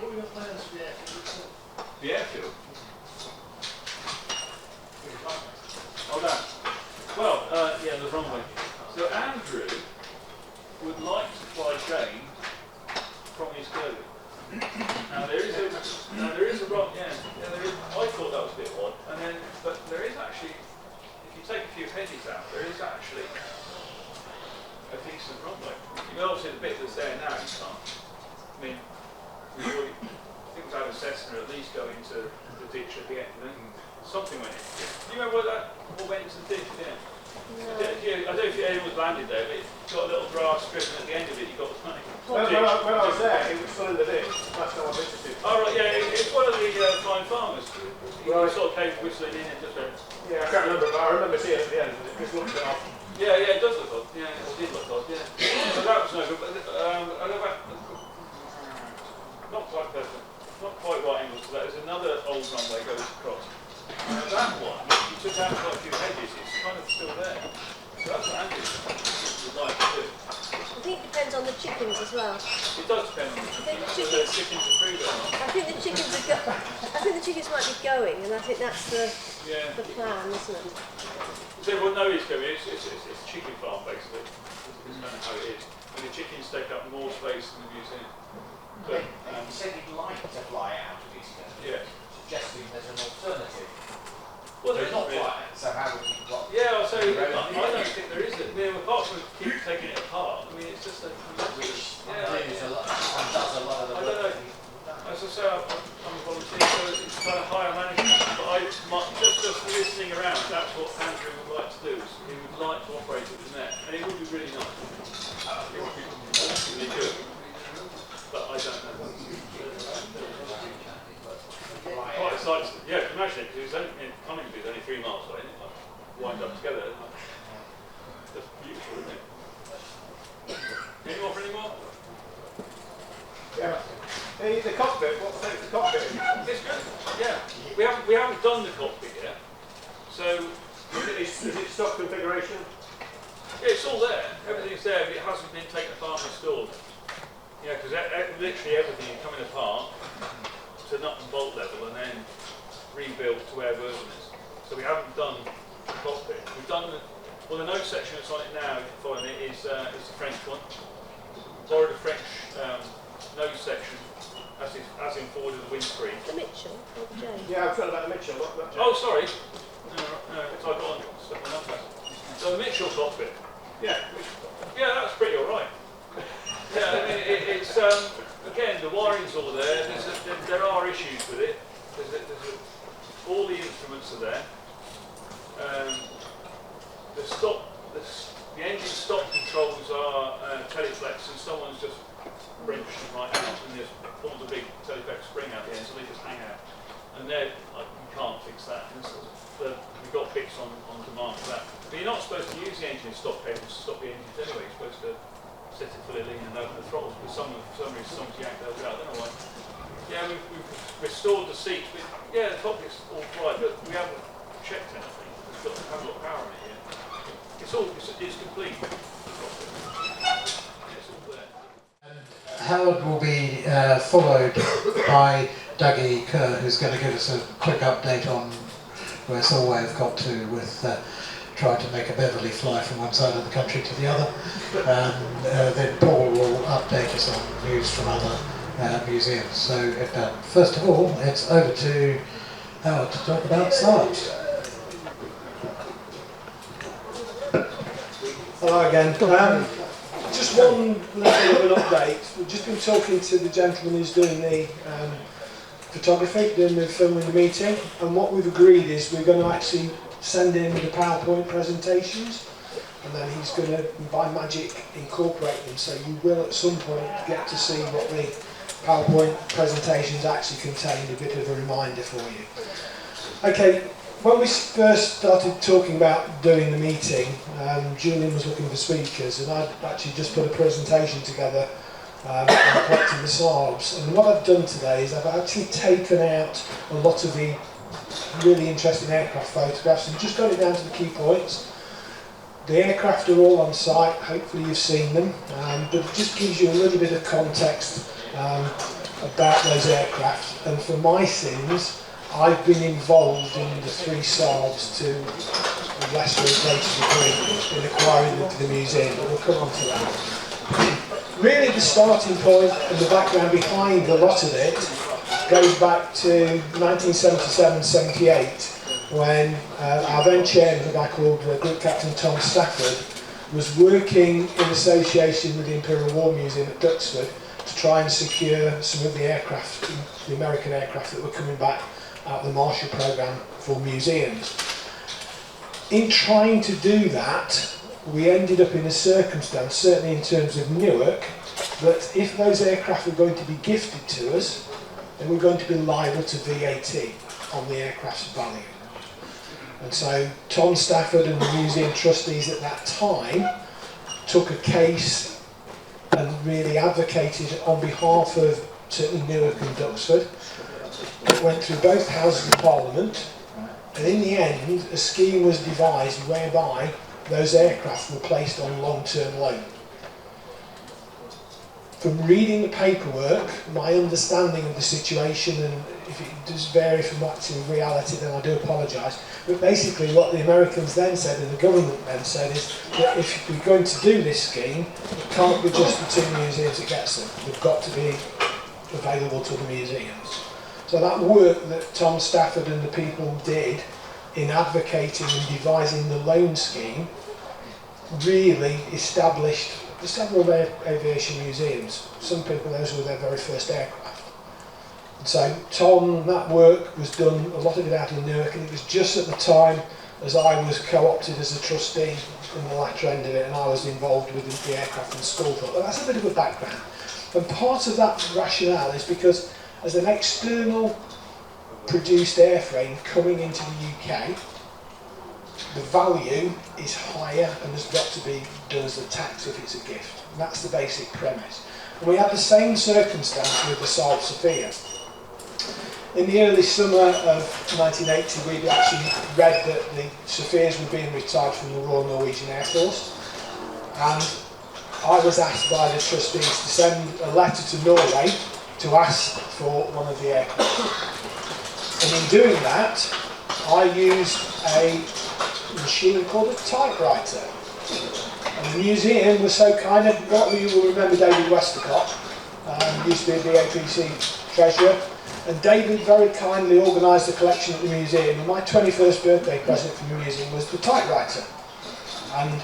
What were your plans for the airfield? The airfield? Oh, that. Well, the runway. So Andrew would like to fly Jane from his Kirby. Now there is a rock, there is. I thought that was a bit odd, but there is actually, if you take a few hedges out, there is actually a decent runway. You know, obviously the bit that's there now, you can't. I mean, I think we've had a Cessna at least go into the ditch at the end, and then something went in. Do you remember what went into the ditch at the end? No. I don't know if anyone's landed there, but it's got a little grass strip, and at the end of it you've got the money. When I was there, it was still in the ditch. That's how I visited. Oh, right, yeah, it's one of the flying farmers. He sort of came whistling in and just went. Yeah, I can't remember, but I remember seeing it at the end. It just looked a bit off. Yeah, it does look odd. Yeah, it did look odd, yeah. So that was no good, but I go back. Not quite perfect. Not quite right angles to that. There's another old runway goes across. That one, you took out quite a few hedges, it's kind of still there. So that's what Andy would like to do. I think it depends on the chickens as well. It does depend on the think chickens. Whether the chickens are free or not. I think the chickens might be going, and I think that's the plan, isn't it? So everyone knows it's going. It's a chicken farm basically. It's kind of how it is. And the chickens take up more space than the museum. But you said you'd like to fly out of Eastern. Yeah. Suggesting there's an alternative. Well, there not really. flying, so how would you block? Yeah, I'll say I don't think there is. I mean, apart from keep taking it apart, I mean, it's just a. Which Yeah, does a lot of the I don't know. As I say, I'm a volunteer, so it's kind of higher management. But just listening around, that's what Andrew would like to do. Is he would like to operate it with net, and it would be really nice. It would be really good. But I don't know. Quite excited. Yeah, imagine it, because it's only Connington is only 3 miles away, isn't it? Like, wind up together. That's beautiful, isn't it? Any more for any more? Yeah. The cockpit, what state's the cockpit? It's good. Yeah. We haven't done the cockpit yet. So Is it stock configuration? yeah, it's all there. Everything's there, but it hasn't been taken apart and installed. Yeah, because literally everything is coming apart to nut and bolt level and then rebuilt to where version is. So we haven't done the cockpit. We've done the nose section that's on it now, if you're following it, is the French one. Borrowed a French nose section, as in forward of the windscreen. The Mitchell or the Jane? Yeah, I'm talking about the Mitchell, not Jane. Oh, sorry. No, I got on stuff on that place. So the Mitchell cockpit. Yeah. Yeah, that's pretty alright. Yeah, I mean, it's again, the wiring's all there. There are issues with it. All the instruments are there. The engine stop controls are teleflex, and someone's just wrenched them right out and just pulled a big teleflex spring out the end, so they just hang out. And you can't fix that. We've got bits on demand for that. But you're not supposed to use the engine stop cables to stop the engines anyway. You're supposed to set it fully lean and open the throttles, but for some reason someone's yanked those out. I don't know why. Yeah, we've restored the seats. The cockpit's all right, but we haven't checked anything. We haven't got power in it yet. It's complete. It's all there. Howard will be followed by Dougie Kerr, who's going to give us a quick update on where Solway have got to with try to make a Beverly fly from one side of the country to the other. Then Paul will update us on news from other museums. So first of all, it's over to Howard to talk about Saabs. Hello again. Just one little bit of an update. We've just been talking to the gentleman who's doing the photography, doing the filming the meeting, and what we've agreed is we're going to actually send in the PowerPoint presentations, and then he's going to, by magic, incorporate them, so you will at some point get to see what the PowerPoint presentations actually contain, a bit of a reminder for you. Okay, when we first started talking about doing the meeting, Julian was looking for speakers, and I'd actually just put a presentation together on collecting the Saabs. And what I've done today is I've actually taken out a lot of the really interesting aircraft photographs and just got it down to the key points. The aircraft are all on site, hopefully you've seen them, but it just gives you a little bit of context about those aircraft. And for my sins, I've been involved in the 3 Saabs to a lesser or greater degree in acquiring them for the museum, but we'll come on to that. Really the starting point and the background behind a lot of it goes back to 1977-78 when our then chairman, a guy called Group Captain Tom Stafford, was working in association with the Imperial War Museum at Duxford to try and secure some of the aircraft, the American aircraft that were coming back out of the Marshall Programme for museums. In trying to do that, we ended up in a circumstance, certainly in terms of Newark, that if those aircraft were going to be gifted to us, then we're going to be liable to VAT on the aircraft's value. And so Tom Stafford and the museum trustees at that time took a case and really advocated on behalf of certainly Newark and Duxford. It went through both houses of Parliament, and in the end a scheme was devised whereby those aircraft were placed on long-term loan. From reading the paperwork, my understanding of the situation, and if it does vary from actually reality, then I do apologise, but basically what the Americans then said and the government then said is that if we're going to do this scheme, it can't be just the 2 museums that gets them. They've got to be available to the museums. So that work that Tom Stafford and the people did in advocating and devising the loan scheme really established several aviation museums. Some people, those were their very first aircraft. And so Tom, that work was done, a lot of it out in Newark, and it was just at the time as I was co-opted as a trustee in the latter end of it, and I was involved with the aircraft and school. But that's a bit of a background. And part of that rationale is because as an external produced airframe coming into the UK, the value is higher and has got to be done as a tax if it's a gift. And that's the basic premise. And we had the same circumstance with the Saab Sophia. In the early summer of 1980, we'd actually read that the Sophias were being retired from the Royal Norwegian Air Force. And I was asked by the trustees to send a letter to Norway to ask for one of the aircraft. And in doing that, I used a machine called a typewriter. And the museum was so kind of, what you will remember David Westercott, used to be a BAPC treasurer, and David very kindly organised a collection at the museum, and my 21st birthday present from the museum was the typewriter. And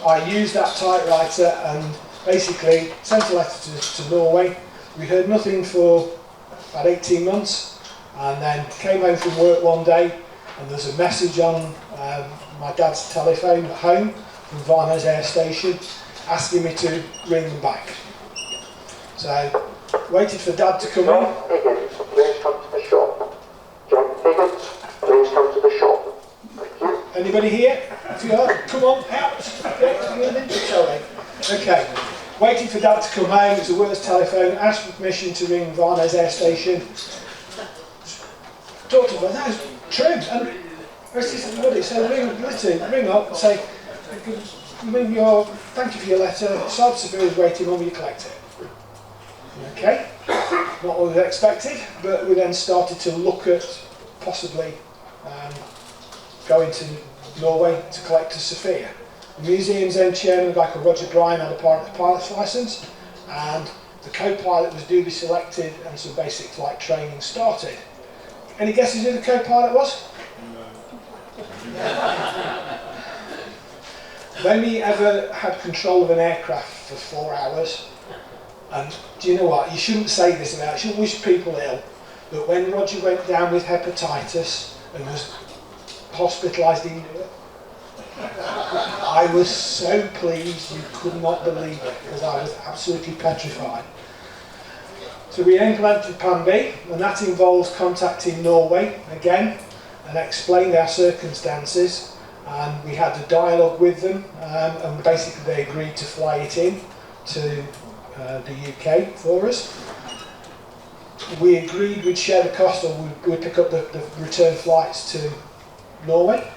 I used that typewriter and basically sent a letter to Norway. We heard nothing for about 18 months, and then came home from work one day, and there's a message on my dad's telephone at home from Varnes Air Station asking me to ring them back. So waited for Dad to come in. John Higgins, please come to the shop. John Higgins, please come to the shop. Thank you. Anybody here? If you are, come on, out. Okay. Waiting for Dad to come home. It was a works telephone. Asked for permission to ring Varnes Air Station. Talked to him. That was true. And so ring up and say, thank you for your letter. Saab Sophia is waiting. When will you collect it? Okay. Not what we expected, but we then started to look at possibly going to Norway to collect a Sophia. The museum's then chairman, a guy called Roger Bryan, had a pilot's licence, and the co-pilot was duly selected and some basic flight training started. Any guesses who the co-pilot was? I've only ever had control of an aircraft for 4 hours, and do you know what, you shouldn't say this about, you shouldn't wish people ill, but when Roger went down with hepatitis and was hospitalised in Newark, I was so pleased you could not believe it, because I was absolutely petrified. So we implemented Plan B, and that involves contacting Norway again and explained our circumstances, and we had a dialogue with them, and basically they agreed to fly it in to the UK for us. We agreed we'd share the cost, or we'd pick up the return flights to Norway.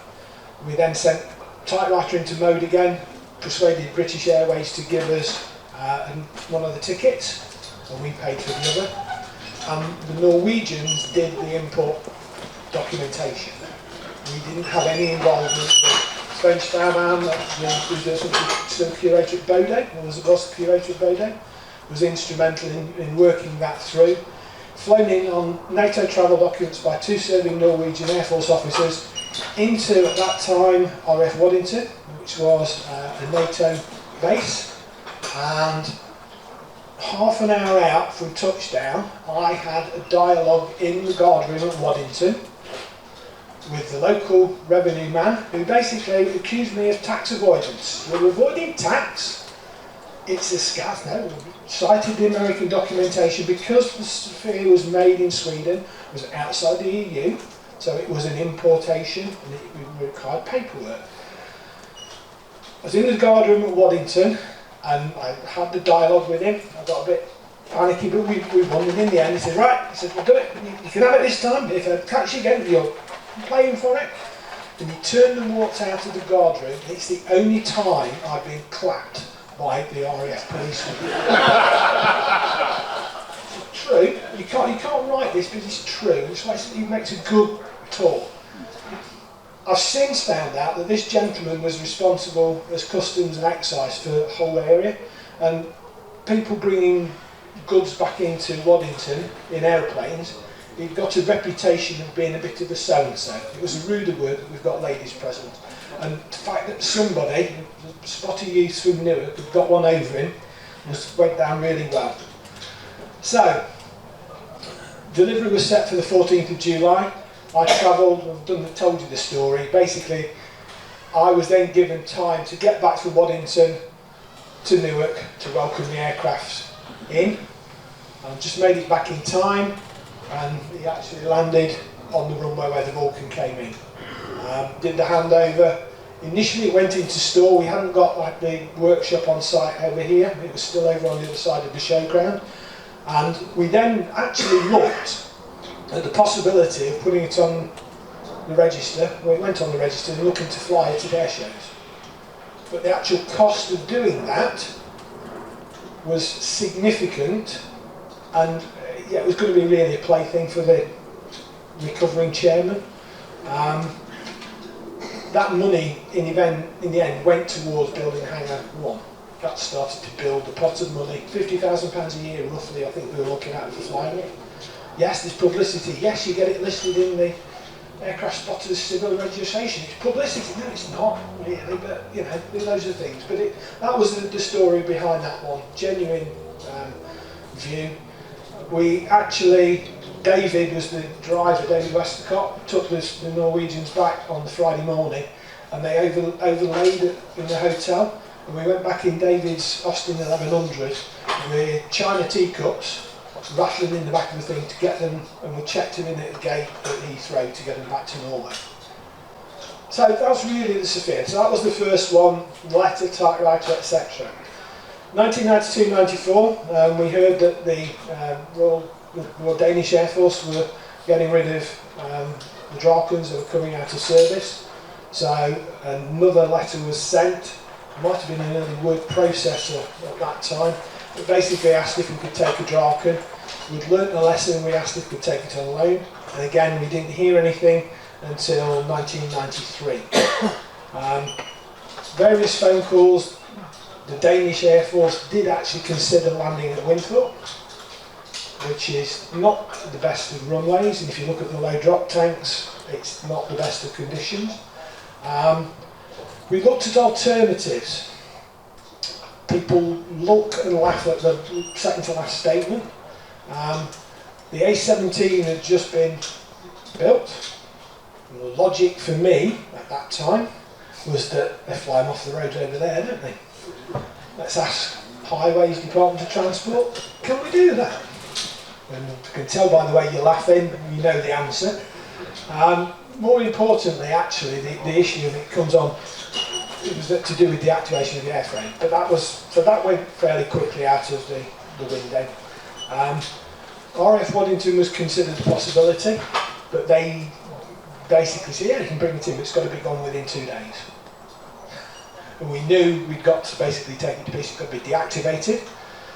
We then sent typewriter into mode again, persuaded British Airways to give us one of the tickets, and we paid for the other. And the Norwegians did the import documentation. We didn't have any involvement with French farmhand, there's still curator at Bodø, or was curator at Bodø, was instrumental in working that through. Flown in on NATO travel documents by 2 serving Norwegian Air Force officers into, at that time, RF Waddington, which was a NATO base, and half an hour out from touchdown, I had a dialogue in the guard room at Waddington with the local revenue man, who basically accused me of tax avoidance. You're avoiding tax? It's a scam. No, cited the American documentation because the Sophia was made in Sweden, was outside the EU, so it was an importation and it required paperwork. I was in the guard room at Waddington and I had the dialogue with him. I got a bit panicky, but we won it in the end. He said, right, he said, we'll do it. You can have it this time. If I catch you again, you're playing for it. And he turned and walked out of the guard room. It's the only time I've been clapped by the RAF policeman. True. You can't write this, but it's true. It's why he makes a good talk. I've since found out that this gentleman was responsible as customs and excise for the whole area, and people bringing goods back into Waddington in aeroplanes, he'd got a reputation of being a bit of a so-and-so. It was a ruder word that we've got ladies present. And the fact that somebody, a spotty youth from Newark, had got one over him, went down really well. So, delivery was set for the 14th of July. I travelled, told you the story. Basically, I was then given time to get back from Waddington to Newark to welcome the aircraft in. I just made it back in time, and he actually landed on the runway where the Vulcan came in. Did the handover. Initially it went into store. We hadn't got like the workshop on site over here. It was still over on the other side of the showground. And we then actually looked at the possibility of putting it on the register. Well, it went on the register and looking to fly it at air shows. But the actual cost of doing that was significant, and yeah, it was going to be really a plaything for the recovering chairman. That money in the end went towards building Hangar 1. That started to build a pot of money, £50,000 a year roughly, I think we were looking at for flying it. Yes, there's publicity. Yes, you get it listed in the aircraft spotters civil registration. It's publicity. No, it's not really, but you know, those are things. But that was the story behind that one. Genuine view. We actually, David was the driver, David Westercott, took the Norwegians back on the Friday morning, and they overlaid it in the hotel. And we went back in David's Austin 1100 with china teacups rattling in the back of the thing to get them, and we checked them in at the gate at Heathrow to get them back to Norway. So that was really the Sophia. So that was the first one, letter, typewriter, etc. 1992-94, we heard that the Royal Danish Air Force were getting rid of the Drakens that were coming out of service. So another letter was sent. It might have been an early word processor at that time. But basically asked if we could take a Draken. We'd learnt the lesson, we asked if we could take it on loan. And again, we didn't hear anything. until 1993. Various phone calls. The Danish Air Force did actually consider landing at Winthrop, which is not the best of runways, and if you look at the low drop tanks, it's not the best of conditions. We looked at alternatives. People look and laugh at the second to last statement. The A-17 had just been built. And the logic for me at that time was that they're flying off the roads over there, don't they? Let's ask Highways Department of Transport, can we do that? And I can tell by the way you're laughing, you know the answer. More importantly, actually, the issue of it comes on, it was to do with the activation of the airframe. But that went fairly quickly out of the window. RAF Waddington was considered a possibility, but they basically said, yeah, you can bring it in, but it's got to be gone within 2 days. And we knew we'd got to basically take it to pieces, it's got to be deactivated.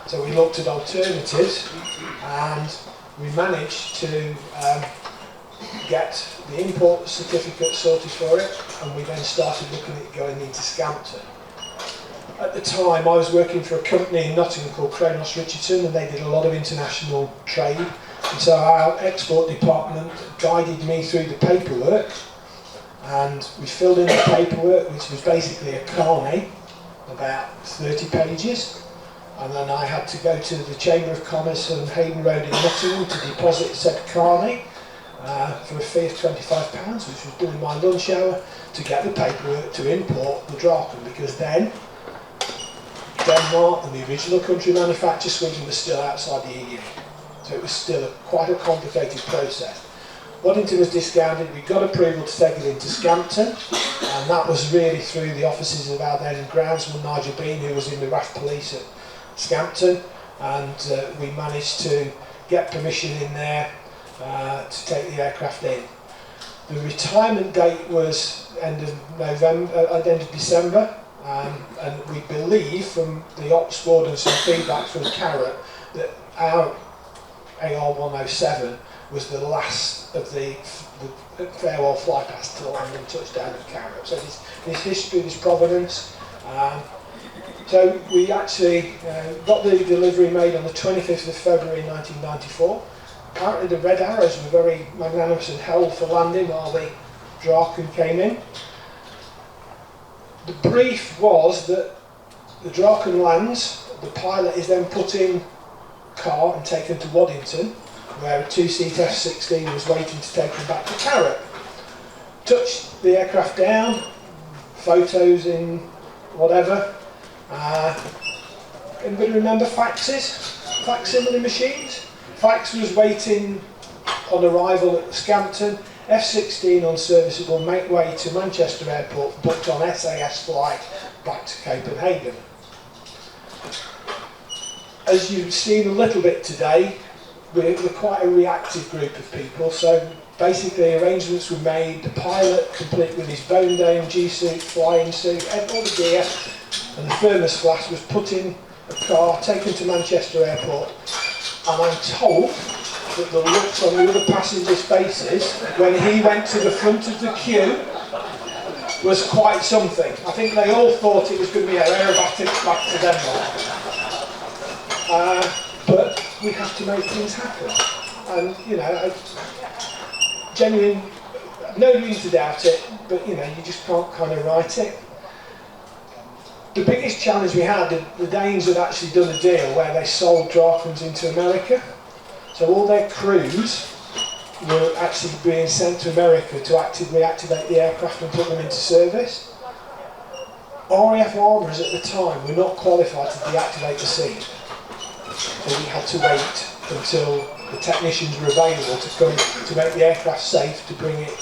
So we looked at alternatives, and we managed to get the import certificate sorted for it, and we then started looking at going into Scampton. At the time, I was working for a company in Nottingham called Kronos Richardson, and they did a lot of international trade. And so our export department guided me through the paperwork, and we filled in the paperwork, which was basically a carnet, about 30 pages. And then I had to go to the Chamber of Commerce on Hayden Road in Nottingham to deposit said carnet for a fee of £25, which was during my lunch hour, to get the paperwork to import the Draken, because then Denmark and the original country manufacturer, Sweden, was still outside the EU. So it was still quite a complicated process. Waddington was discounted, we got approval to take it into Scampton, and that was really through the offices of our then groundsman Nigel Bean, who was in the RAF police at Scampton, and we managed to get permission in there to take the aircraft in. The retirement date was end of December, and we believe from the ops board and some feedback from Carrot that our AR-107 was the last of the farewell fly past to land and touchdown of Carrot. So this history, this provenance. So we actually got the delivery made on the 25th of February 1994. Apparently the Red Arrows were very magnanimous and held for landing while the Draken came in. The brief was that the Draken lands, the pilot is then put in car and taken to Waddington, where a two-seat F-16 was waiting to take him back to Carrot. Touched the aircraft down, photos in whatever. Anybody remember faxes? Facsimile machines? Fax was waiting on arrival at Scampton, F-16 unserviceable, make way to Manchester Airport, booked on SAS flight back to Copenhagen. As you've seen a little bit today, we're quite a reactive group of people, so basically arrangements were made, the pilot complete with his bone down G-suit, flying suit, all the gear, and the thermos flask was put in a car, taken to Manchester Airport, and I'm told that the looks on the other passengers' faces when he went to the front of the queue was quite something. I think they all thought it was going to be an aerobatic back to Denmark. But we have to make things happen. And, you know, genuine, no reason to doubt it, but, you know, you just can't kind of write it. The biggest challenge we had, the Danes had actually done a deal where they sold Drakens into America. So all their crews were actually being sent to America to actively activate the aircraft and put them into service. RAF armourers at the time were not qualified to deactivate the scene. So we had to wait until the technicians were available to come to make the aircraft safe, to bring it,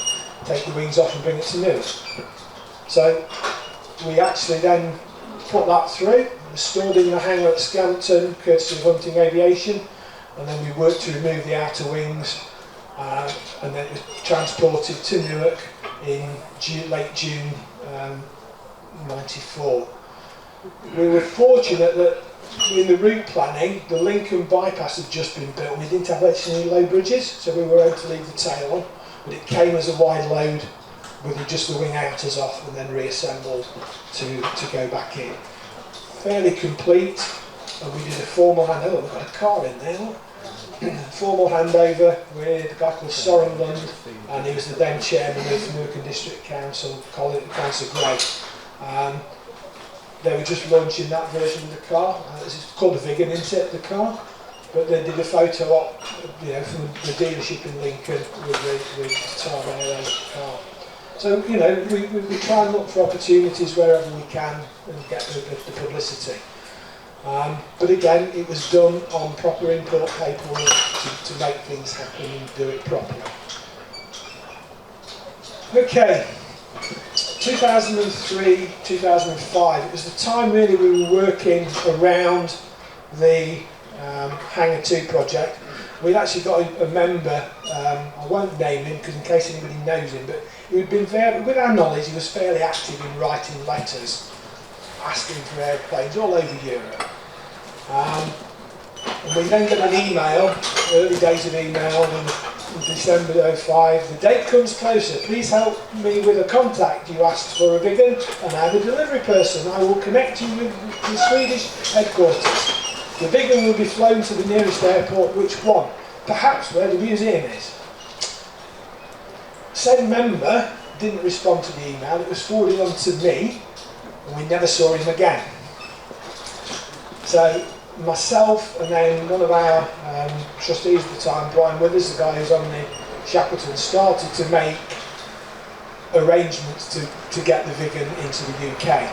take the wings off and bring it to Newark. So we actually then put that through, stored in the hangar at Scampton, courtesy of Hunting Aviation, and then we worked to remove the outer wings, and then it was transported to Newark in late June 94. We were fortunate that in the route planning, the Lincoln bypass had just been built. We didn't have actually any low bridges, so we were able to leave the tail on. but it came as a wide load with just the wing outers off and then reassembled to go back in. Fairly complete, and we did a formal handover. We've got a car in there. Look. Formal handover with a guy called Soren Lund, and he was the then chairman of Newark District Council, consequently. They were just launching that version of the car. It's called a Vigan, isn't it, the car? But they did a photo op, from the dealership in Lincoln with the Tarmac car. So, we try and look for opportunities wherever we can and get the publicity. But again, it was done on proper import paperwork to make things happen and do it properly. Okay, 2003, 2005, it was the time really we were working around the Hangar 2 project. We'd actually got a member, I won't name him because in case anybody knows him, but he'd been with our knowledge, he was fairly active in writing letters asking for airplanes all over Europe. And we then got an email, early days of email, in December 05, the date comes closer, please help me with a contact. You asked for a Vigan and I have a delivery person. I will connect you with the Swedish headquarters. The Vigan will be flown to the nearest airport. Which one? Perhaps where the museum is. Said member didn't respond to the email, it was forwarded on to me, and we never saw him again. So myself and then one of our trustees at the time, Brian Withers, the guy who's on the Shackleton, started to make arrangements to get the Vigan into the UK.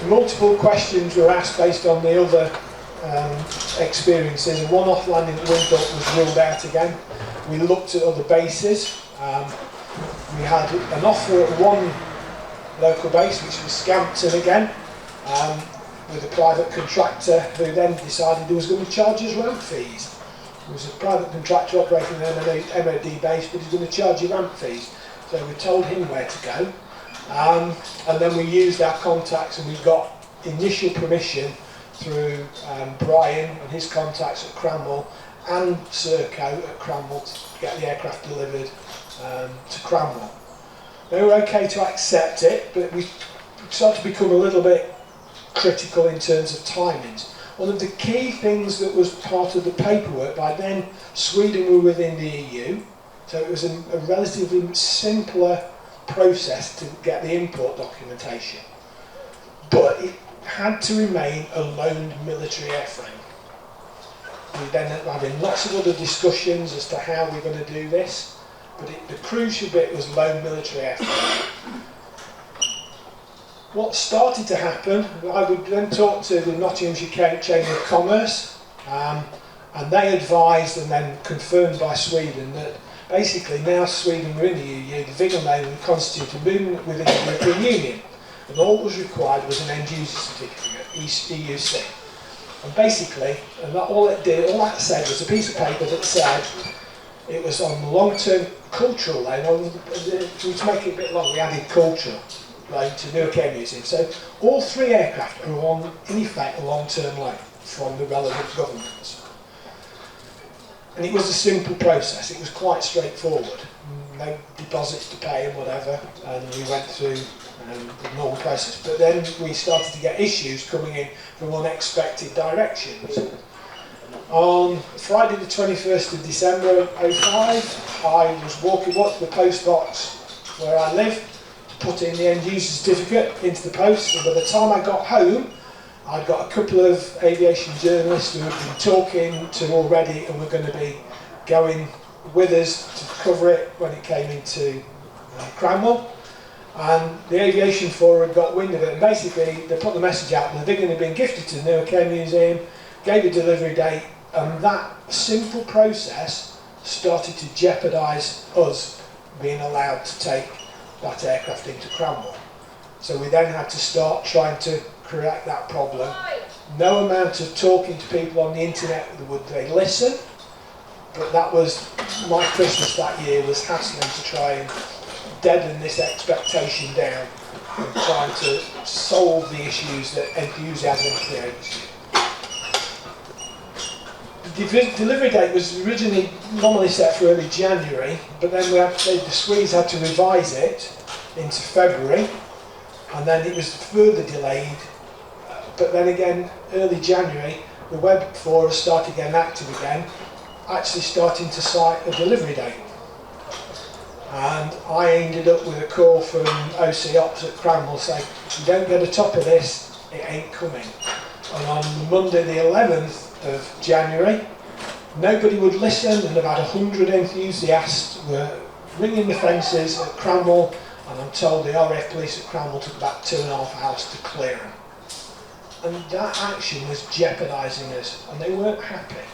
Multiple questions were asked based on the other experiences, and one off landing at Windhoek was ruled out again. We looked at other bases. We had an offer at one local base, which was Scampton again, with a private contractor who then decided he was going to charge us ramp fees. It was a private contractor operating an MOD base, but he's going to charge you ramp fees. So we told him where to go. And then we used our contacts and we got initial permission through Brian and his contacts at Cranwell and Serco at Cranwell to get the aircraft delivered to Cranwell. They were okay to accept it, but we started to become a little bit critical in terms of timings. One of the key things that was part of the paperwork, by then Sweden were within the EU, so it was a relatively simpler process to get the import documentation, but it had to remain a loaned military airframe. We then ended up having lots of other discussions as to how we're going to do this, but the crucial bit was loaned military airframe. What started to happen, I would then talk to the Nottinghamshire Chamber of Commerce, and they advised and then confirmed by Sweden that basically now Sweden were in the EU, the Vigan lane would constitute a movement within the European Union, and all that was required was an end user certificate, EUC. And basically, all that said was a piece of paper that said it was on long-term cultural loan. To make it a bit long, we added cultural loan to Newark Air Museum. So all three aircraft are on, in effect, a long-term loan from the relevant governments. And it was a simple process. It was quite straightforward. No deposits to pay and whatever, and we went through the normal process. But then we started to get issues coming in from unexpected directions. On Friday the 21st of December 05, I was walking up to the post box where I live to put in the end user certificate into the post, and by the time I got home, I'd got a couple of aviation journalists who had been talking to already and were going to be going with us to cover it when it came into Cranwell. And the Aviation Forum had got wind of it, and basically they put the message out that they're going to be gifted to the Newark Air Museum, gave a delivery date, and that simple process started to jeopardise us being allowed to take that aircraft into Cranwell. So we then had to start trying to correct that problem. No amount of talking to people on the internet would they listen, but that was my Christmas that year, was hassling to try and deaden this expectation down and trying to solve the issues that enthusiasm creates. delivery date was originally nominally set for early January, but then the Swedes had to revise it into February, and then it was further delayed. But then again, early January, the web forums started getting active again, actually starting to cite a delivery date. And I ended up with a call from OC Ops at Cranwell saying, if you don't get a top of this, it ain't coming. And on Monday the 11th of January, nobody would listen, and about 100 enthusiasts were ringing the fences at Cranwell, and I'm told the RAF police at Cranwell took about 2.5 hours to clear them. And that action was jeopardising us, and they weren't happy.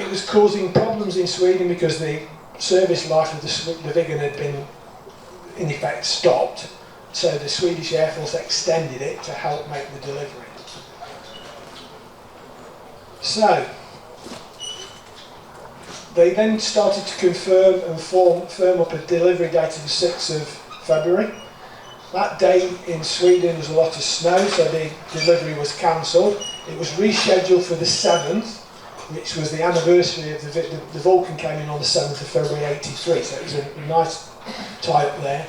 It was causing problems in Sweden because the service life of the Viggen had been, in effect, stopped. So the Swedish Air Force extended it to help make the delivery. So, they then started to confirm and firm up a delivery date of the 6th of February. That day in Sweden was a lot of snow, so the delivery was cancelled. It was rescheduled for the 7th, which was the anniversary of the Vulcan came in on the 7th of February 83, so it was a nice tie-up there.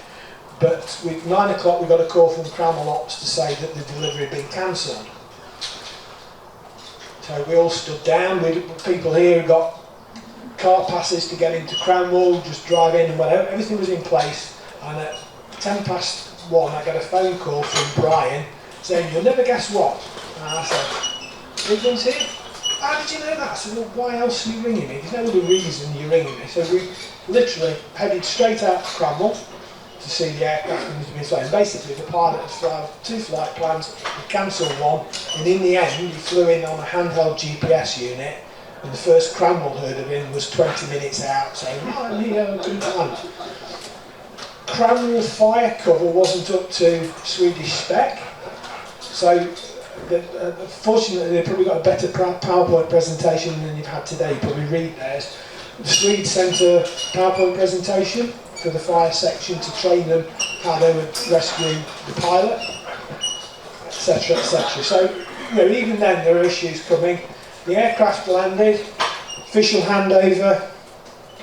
But with 9 o'clock we got a call from Cranwell Ops to say that the delivery had been cancelled. So we all stood down. People here got car passes to get into Cranwell, just drive in and whatever. Everything was in place, and at 1:10 I got a phone call from Brian saying, "You'll never guess what." And I said, "Bigman's here? How did you know that?" I said, "Well, why else are you ringing me? There's no other reason you're ringing me." So we literally headed straight out to Cranwell to see the aircraft that was being flown. Basically, the pilot had flown 2 flight plans, he cancelled one, and in the end he flew in on a handheld GPS unit, and the first Cranwell heard of him was 20 minutes out, saying, "Oh, I'm here, I couldn't land." Cranwell fire cover wasn't up to Swedish spec, so fortunately they probably got a better PowerPoint presentation than you've had today. You probably read theirs. The Swedes sent a PowerPoint presentation for the fire section to train them how they would rescue the pilot, etc, etc. So, even then there were issues coming. The aircraft landed, official handover,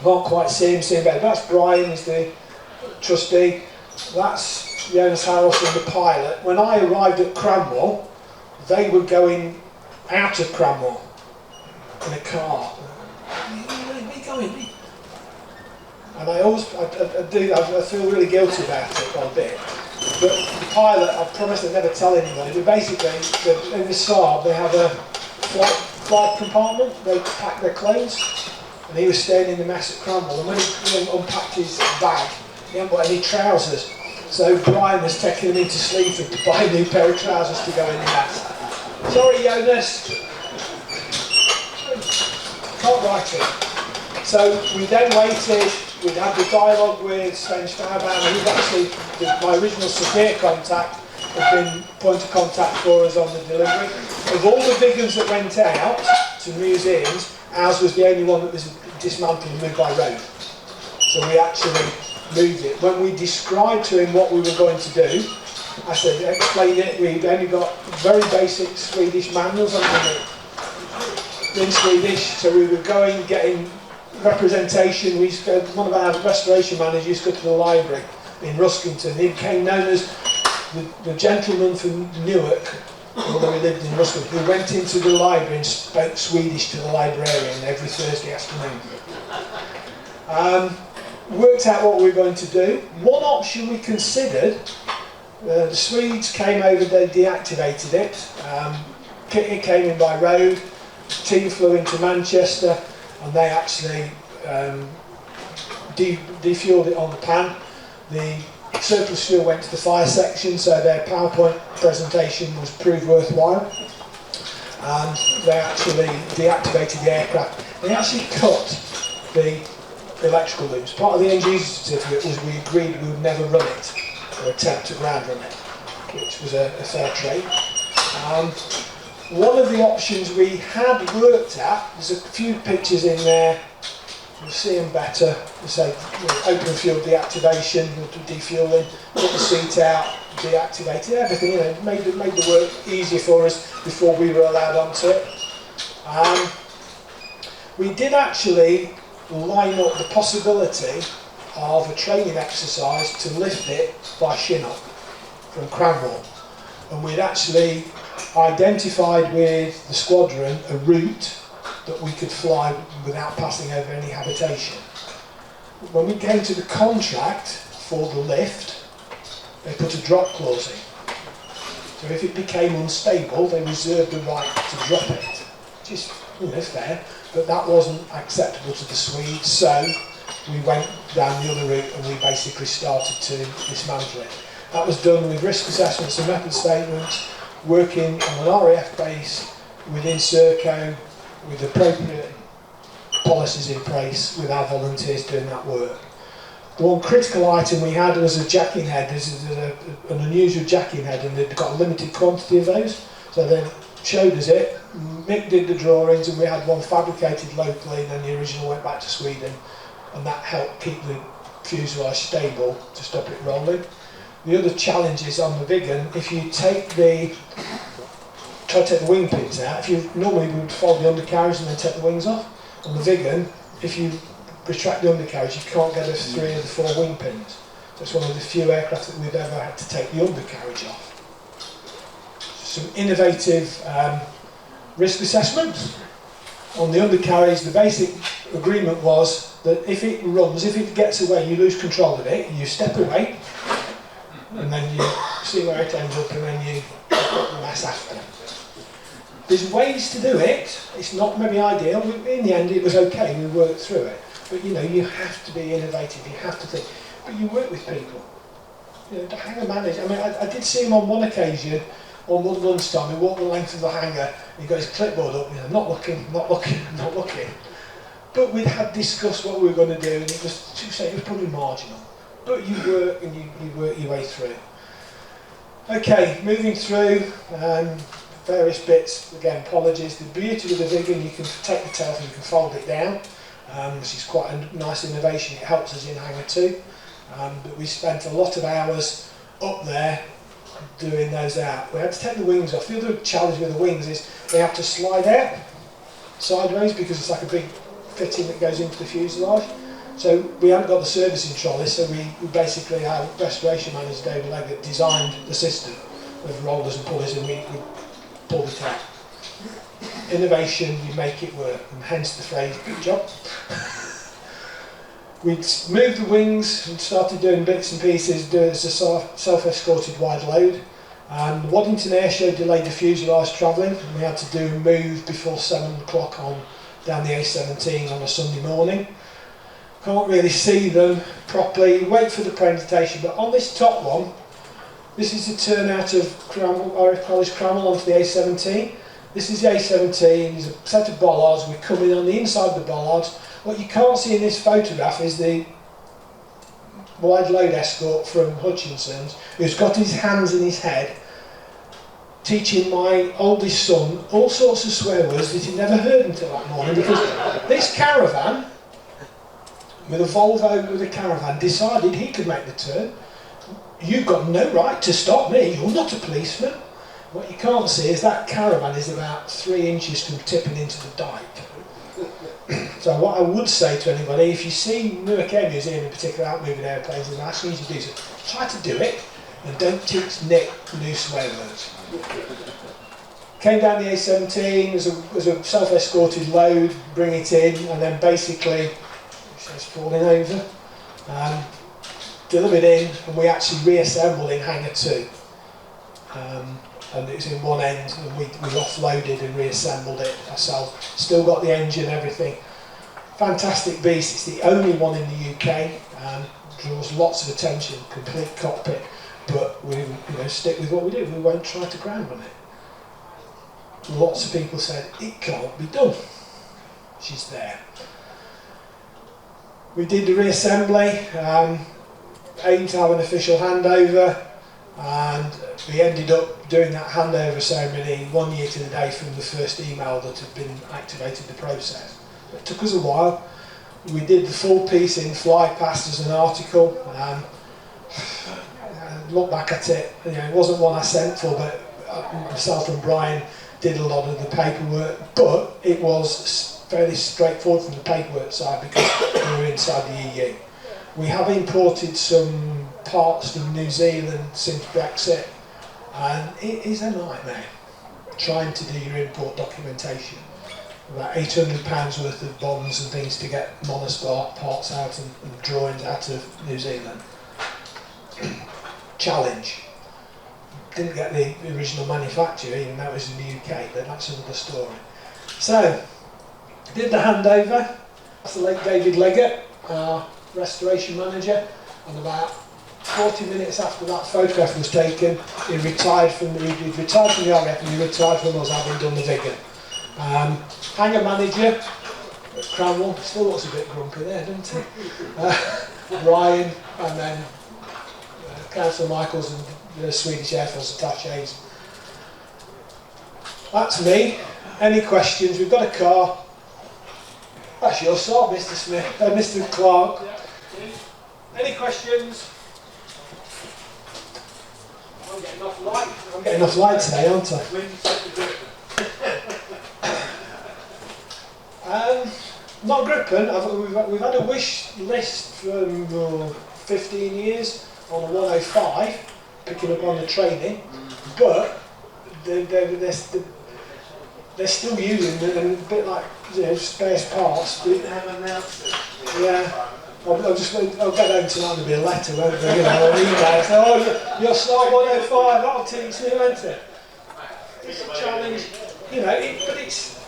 can't quite see him better. That's Brian, he's the trustee. That's Jonas Harrelson, the pilot. When I arrived at Cranwell, they were going out of Cranwell in a car. Where are you going? And I feel really guilty about it a bit. But the pilot, I promised I'd never tell anybody, but basically, in the Saab, they have a flight compartment, they pack their clothes, and he was staying in the mess at Cranwell, and when he unpacked his bag, he hadn't got any trousers. So Brian was taking him into Sleaford to buy a new pair of trousers to go in the mess. Sorry, Jonas. Can't write it. So we then waited. We'd had the dialogue with Sven Stauban, who's actually my original Sophia contact, had been point of contact for us on the delivery. Of all the Viggens that went out to museums, ours was the only one that was dismantled and moved by road. So we actually moved it. When we described to him what we were going to do, I said, explain it. We'd only got very basic Swedish manuals on it in Swedish, so we were going, getting representation. We used to go, one of our restoration managers used to go to the library in Ruskington. He became known as the gentleman from Newark, although he lived in Ruskington, who went into the library and spoke Swedish to the librarian every Thursday afternoon. Worked out what we were going to do. One option we considered, the Swedes came over, they deactivated it. It came in by road. The team flew into Manchester, and they actually defueled it on the pan. The surplus fuel went to the fire section, so their PowerPoint presentation was proved worthwhile. And they actually deactivated the aircraft. They actually cut the electrical loops. Part of the end user certificate was we agreed we would never run it, or attempt to ground run it, which was a fair trade. One of the options we had worked at, there's a few pictures in there, you'll see them better. So, open fuel deactivation, defueling, put the seat out, deactivated everything. Made the work easier for us before we were allowed onto it. We did actually line up the possibility of a training exercise to lift it by Chinook from Cranwell. And we'd actually identified with the squadron a route that we could fly without passing over any habitation. When we came to the contract for the lift, they put a drop clause in. So if it became unstable, they reserved the right to drop it. Which is, fair, but that wasn't acceptable to the Swedes, so we went down the other route and we basically started to dismantle it. That was done with risk assessments and method statements, working on an RAF base within Serco, with appropriate policies in place, with our volunteers doing that work. The one critical item we had was a jacking head. This is an unusual jacking head, and they'd got a limited quantity of those. So they showed us it, Mick did the drawings, and we had one fabricated locally, and then the original went back to Sweden, and that helped keep the fuselage stable to stop it rolling. The other challenge is on the Vigan, if you try to take the wing pins out, normally we would fold the undercarriage and then take the wings off. On the Vigan, if you retract the undercarriage, you can't get the 3 of the 4 wing pins. So it's one of the few aircraft that we've ever had to take the undercarriage off. Some innovative risk assessments. On the undercarriage, the basic agreement was that if it runs, if it gets away, you lose control of it, you step away, and then you see where it ends up, and then you put the mess after. There's ways to do it. It's not maybe ideal. In the end, it was okay. We worked through it. But you have to be innovative. You have to think. But you work with people. The hangar manager. I mean, I did see him on one occasion. On one lunchtime, he walked the length of the hangar. He got his clipboard up. Not looking. But we had discussed what we were going to do, and it was probably marginal. But you work and you work your way through. Okay, moving through. Various bits, again, apologies. The beauty with the Vigan, you can take the tail and you can fold it down, which is quite a nice innovation. It helps us in Hangar 2. But we spent a lot of hours up there doing those out. We had to take the wings off. The other challenge with the wings is they have to slide out sideways because it's like a big fitting that goes into the fuselage. So we haven't got the servicing trolley, so we basically, our restoration manager David Leggett designed the system with rollers and pulleys, and we pull it out. Innovation, you make it work, and hence the phrase, good job. We'd moved the wings and started doing bits and pieces, as a self-escorted wide load. And Waddington Air Show delayed the fuselage travelling, and we had to do a move before 7 o'clock down the A17 on a Sunday morning. Can't really see them properly, wait for the presentation, but on this top one, this is the turnout of RF College Cranwell onto the A17. This is the A17, there's a set of bollards, we're coming on the inside of the bollards. What you can't see in this photograph is the wide load escort from Hutchinson's, who's got his hands in his head, teaching my oldest son all sorts of swear words that he'd never heard until that morning, because this caravan, with a Volvo with a caravan, decided he could make the turn. You've got no right to stop me, you're not a policeman. What you can't see is that caravan is about 3 inches from tipping into the dike. So what I would say to anybody, if you see Newark Air Museum in particular out moving airplanes, and asking you to do so, try to do it, and don't teach Nick new swear words. Came down the A17 as a self-escorted load, bring it in, and then basically, it's falling over, delivered in, and we actually reassembled in Hangar 2. And it was in one end, and we offloaded and reassembled it ourselves. Still got the engine, everything. Fantastic beast, it's the only one in the UK, draws lots of attention, complete cockpit, but we stick with what we do, we won't try to ground on it. Lots of people said, it can't be done. She's there. We did the reassembly, aimed to have an official handover, and we ended up doing that handover ceremony 1 year to the day from the first email that had been activated the process. It took us a while. We did the full piece in Fly Past as an article. Look back at it, it wasn't one I sent for, but myself and Brian did a lot of the paperwork, but it was fairly straightforward from the paperwork side because we were inside the EU. We have imported some parts from New Zealand since Brexit, and it is a nightmare trying to do your import documentation. About £800 worth of bonds and things to get monospark parts out and drawings out of New Zealand. Challenge. Didn't get the original manufacturer, even though it was in the UK, but that's another story. So, did the handover. That's the late David Leggett, our restoration manager, and about 40 minutes after that photograph was taken, he retired from the RAF and he retired from us having done the Vigan. Hangar manager at Cranwell, still looks a bit grumpy there, doesn't he? Ryan, and then Councillor Michaels and the Swedish Air Force attaches. That's me. Any questions? We've got a car. That's your sort, Mr. Smith, Mr. Clark. Any questions? I'm getting enough light. I'm getting enough light today, aren't I? Not Gripen. We've had a wish list from 15 years on a 105, picking up on the training, but they're still using them, a bit like spare parts. Yeah. I'll get home tonight and there'll be a letter, won't there, an email. So, oh, you're Star 105, that'll teach me, won't it? It's a challenge, but it's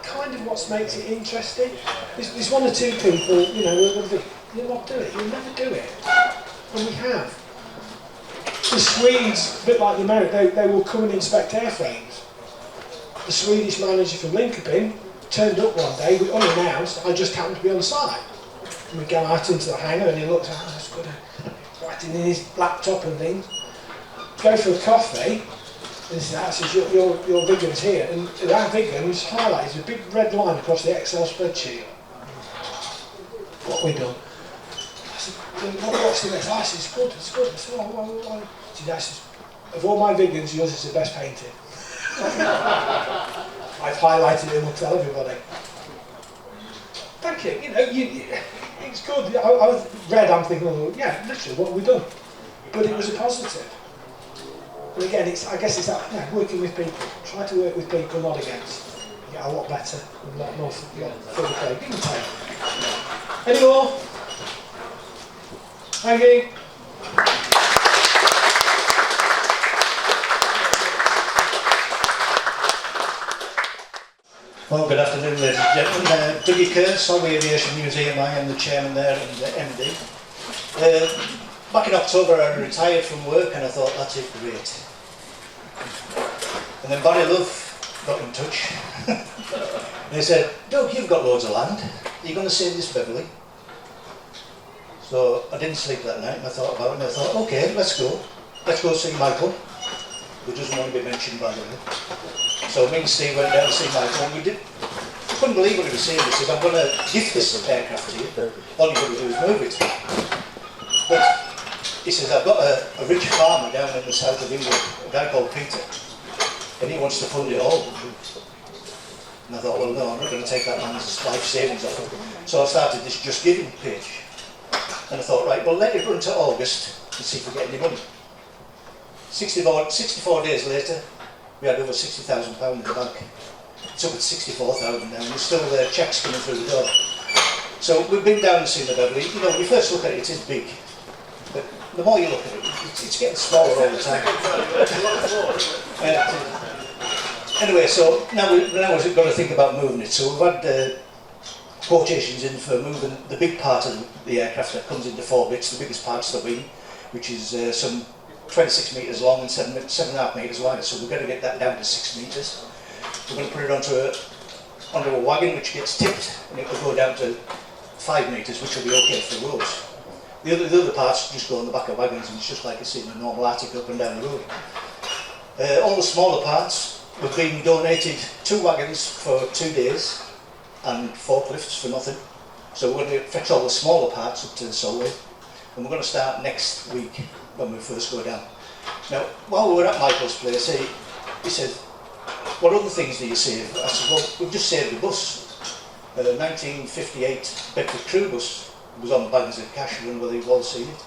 kind of what makes it interesting. There's one or two people, who will think, you'll not do it, you'll never do it. And we have. The Swedes, a bit like the Americans, they will come and inspect airframes. The Swedish manager from Linköping turned up one day, we unannounced, I just happened to be on site. And we go out into the hangar and he looks at us, writing in his laptop and things. Go for a coffee, and says, your Vigan's here. And our Vigan's highlighted a big red line across the Excel spreadsheet. What we done? I said, what's the next? I said, it's good. I said, oh. She says, of all my Vigans, yours is the best painted. I've highlighted it and will tell everybody. Thank you. It's good. I read, I'm thinking, yeah, literally, what have we done? But it was a positive. And again, I guess it's that, working with people. Try to work with people, not against. You get a lot better, a lot more further play. Give and take. Any more? Thank you. Well, good afternoon, ladies and gentlemen. Dougie Curse, of the Aviation Museum. I am the chairman there and the MD. Back in October, I retired from work and I thought, that's it, great. And then Barry Love got in touch. And he said, Doug, you've got loads of land. Are you going to save this Beverley? So I didn't sleep that night and I thought about it and I thought, okay, let's go. Let's go see Michael, who doesn't want to be mentioned, by the way. So me and Steve went down to see Michael and we couldn't believe what he was saying. He said, I'm going to gift this aircraft to you, all you've got to do is move it. But he says, I've got a rich farmer down in the south of England, a guy called Peter, and he wants to fund it all. And I thought, well no, I'm not going to take that man's life savings off him. So I started this Just Giving page. And I thought, right, well let it run to August and see if we get any money. 64 days later, we had over £60,000 in the bank. It's up at 64,000 now, and there's still cheques coming through the door. So we've been down and seen the Beverley. When you first look at it, it's big. But the more you look at it, it's getting smaller all the time. Anyway, so now we've got to think about moving it. So we've had quotations in for moving the big part of the aircraft that comes into 4 bits, the biggest part's the wing, which is some 26 metres long and 7.5 metres wide, so we're going to get that down to 6 metres. We're going to put it onto a wagon which gets tipped and it will go down to 5 metres, which will be okay for the roads. The other parts just go on the back of wagons and it's just like you see in a normal Arctic up and down the road. All the smaller parts have been donated 2 wagons for 2 days and forklifts for nothing. So we're going to fetch all the smaller parts up to the Solway and we're going to start next week when we first go down. Now, while we were at Michael's place, he said, what other things do you save? I said, well, we've just saved the bus. 1958 Bedford crew bus was on the bags of cash, and whether you've all seen it.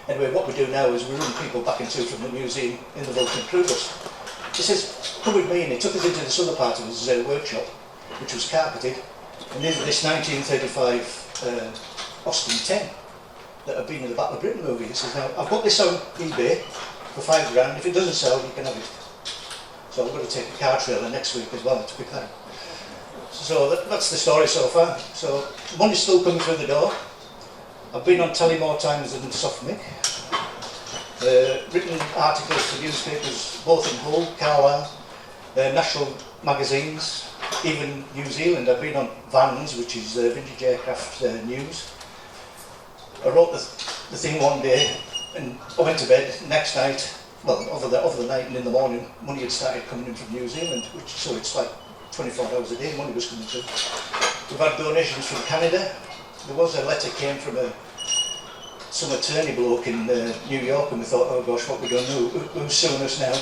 Anyway, what we do now is we run people back and to from the museum in the Vulcan crew bus. He says, come with me, and he took us into this other part of his workshop, which was carpeted, and into this 1935 Austin 10 that had been in the Battle of Britain movie. He says, now, I've got this on eBay for £5 grand. If it doesn't sell, you can have it. So I'm going to take a car trailer next week as well, to be fair. So that's the story so far. So money's still coming through the door. I've been on telly more times than Softmic. Written articles for newspapers, both in Hull, Carlisle, national magazines, even New Zealand. I've been on Vans, which is Vintage Aircraft News. I wrote the thing one day, and I went to bed. Next night, well, over the night and in the morning, money had started coming in from New Zealand, so it's like 24 hours a day, money was coming through. We've had donations from Canada. There was a letter came from some attorney bloke in New York, and we thought, oh gosh, what we're going to do? Who's suing us now?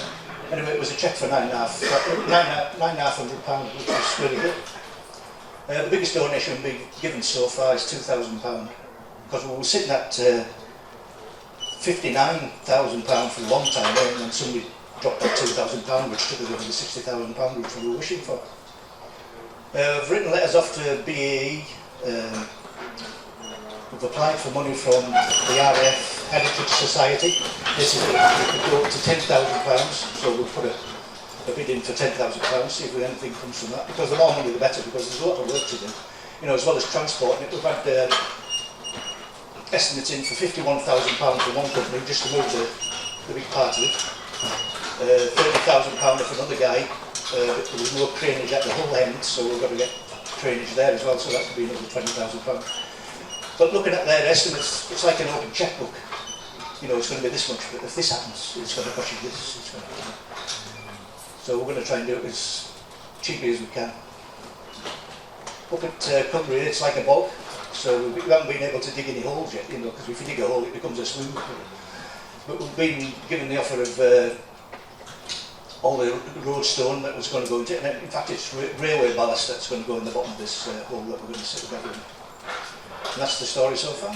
Anyway, it was a cheque for £9,500, which was really good. The biggest donation we've been given so far is £2,000, because we were sitting at £59,000 for a long time, and then somebody dropped that £2,000, which took us over the £60,000 which we were wishing for. I've written letters off to BAE. We've applied for money from the RAF Heritage Society. This is it could go up to £10,000, so we'll put a bid in for £10,000, see if anything comes from that. Because the more money the better, because there's a lot of work to do. You know, as well as transporting it, we've had estimates in for £51,000 for one company just to move the big part of it. £30,000 for another guy. There was no craneage at the whole end, so we've got to get craneage there as well, so that could be another £20,000. But looking at their estimates, it's like an open checkbook. You know, it's going to be this much, but if this happens, it's going to cost you this. It's going to So we're going to try and do it as cheaply as we can. Up at Cumbria, it's like a bog, so we haven't been able to dig any holes yet, you know, because if you dig a hole, it becomes a swimming pool. But we've been given the offer of all the road stone that was going to go into it, and in fact it's railway ballast that's going to go in the bottom of this hole that we're going to sit together in. And that's the story so far.